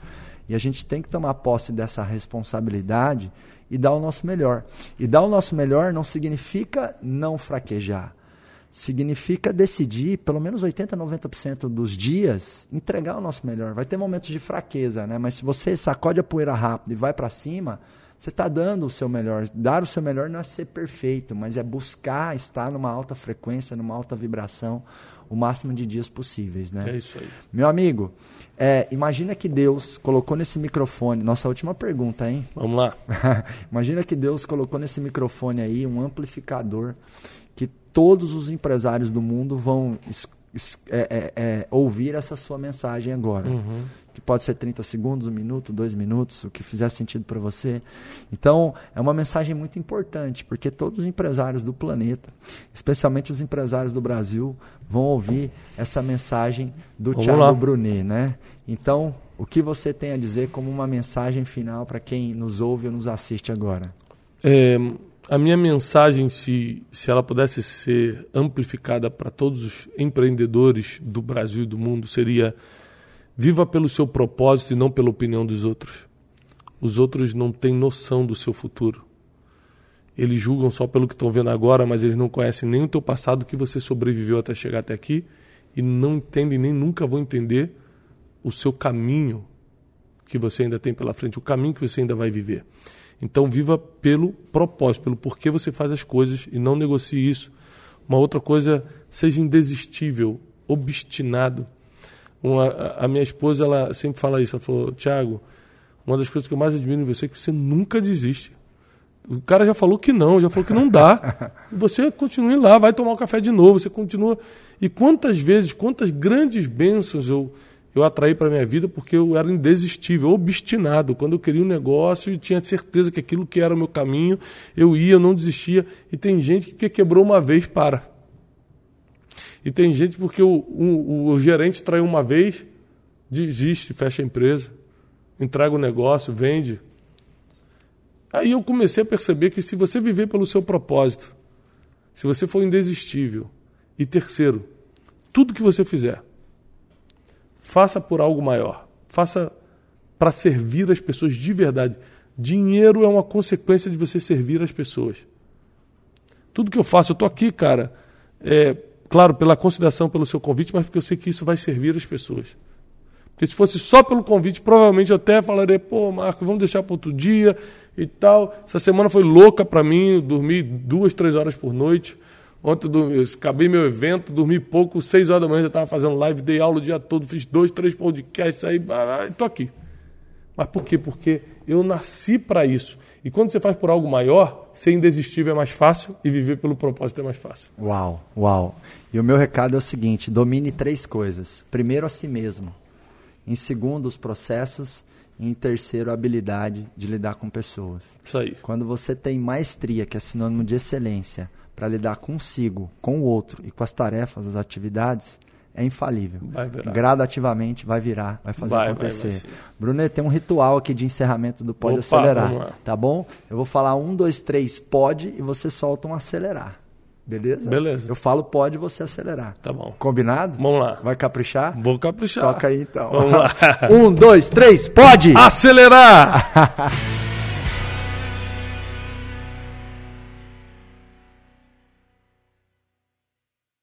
E a gente tem que tomar posse dessa responsabilidade e dar o nosso melhor. E dar o nosso melhor não significa não fraquejar. Significa decidir, pelo menos 80%, 90% dos dias, entregar o nosso melhor. Vai ter momentos de fraqueza, né? Mas se você sacode a poeira rápido e vai para cima, você está dando o seu melhor. Dar o seu melhor não é ser perfeito, mas é buscar estar numa alta frequência, numa alta vibração, o máximo de dias possíveis, né? É isso aí. Meu amigo, imagina que Deus colocou nesse microfone... Nossa última pergunta, hein? Vamos lá. Imagina que Deus colocou nesse microfone aí um amplificador que todos os empresários do mundo vão ouvir essa sua mensagem agora. Que pode ser 30 segundos, 1 minuto, 2 minutos, o que fizer sentido para você. Então, é uma mensagem muito importante, porque todos os empresários do planeta, especialmente os empresários do Brasil, vão ouvir essa mensagem do Thiago Brunet, né? Então, o que você tem a dizer como uma mensagem final para quem nos ouve ou nos assiste agora? A minha mensagem, se ela pudesse ser amplificada para todos os empreendedores do Brasil e do mundo, seria: viva pelo seu propósito e não pela opinião dos outros. Os outros não têm noção do seu futuro. Eles julgam só pelo que estão vendo agora, mas eles não conhecem nem o teu passado, que você sobreviveu até chegar até aqui, e não entendem, nem nunca vão entender o seu caminho que você ainda tem pela frente, o caminho que você ainda vai viver. Então, viva pelo propósito, pelo porquê você faz as coisas e não negocie isso. Uma outra coisa, seja indesistível, obstinado. A minha esposa, ela sempre fala isso. Ela falou: Thiago, uma das coisas que eu mais admiro em você é que você nunca desiste. O cara já falou que não dá. Você continua lá, vai tomar um café de novo, você continua. E quantas vezes, quantas grandes bênçãos eu atraí para a minha vida porque eu era indesistível, obstinado. Quando eu queria um negócio e tinha certeza que aquilo que era o meu caminho, eu não desistia. E tem gente que quebrou uma vez, para. E tem gente porque o gerente traiu uma vez, desiste, fecha a empresa, entrega o negócio, vende. Aí eu comecei a perceber que se você viver pelo seu propósito, se você for indesistível, e terceiro, tudo que você fizer, faça por algo maior. Faça para servir as pessoas de verdade. Dinheiro é uma consequência de você servir as pessoas. Tudo que eu faço, eu estou aqui, cara, claro, pela consideração, pelo seu convite, mas porque eu sei que isso vai servir as pessoas. Porque se fosse só pelo convite, provavelmente eu até falaria, pô, Marco, vamos deixar para outro dia e tal. Essa semana foi louca para mim, eu dormi 2, 3 horas por noite. Ontem eu acabei meu evento, dormi pouco, 6 horas da manhã já estava fazendo live, dei aula o dia todo, fiz 2, 3 podcasts, aí estou aqui. Mas por quê? Porque eu nasci para isso. E quando você faz por algo maior, ser indesistível é mais fácil e viver pelo propósito é mais fácil. Uau. E o meu recado é o seguinte, domine 3 coisas. Primeiro, a si mesmo. Em segundo, os processos. E em terceiro, a habilidade de lidar com pessoas. Isso aí. Quando você tem maestria, que é sinônimo de excelência, para lidar consigo, com o outro e com as tarefas, as atividades, é infalível. Vai virar. Gradativamente vai virar, vai fazer acontecer. Vai Brunet, tem um ritual aqui de encerramento do Pode Acelerar. Tá bom? Eu vou falar 1, 2, 3, pode, e você solta um acelerar. Beleza? Beleza. Eu falo pode e você acelerar. Tá bom. Combinado? Vamos lá. Vai caprichar? Vou caprichar. Toca aí então. Vamos lá. 1, 2, 3, pode! Acelerar!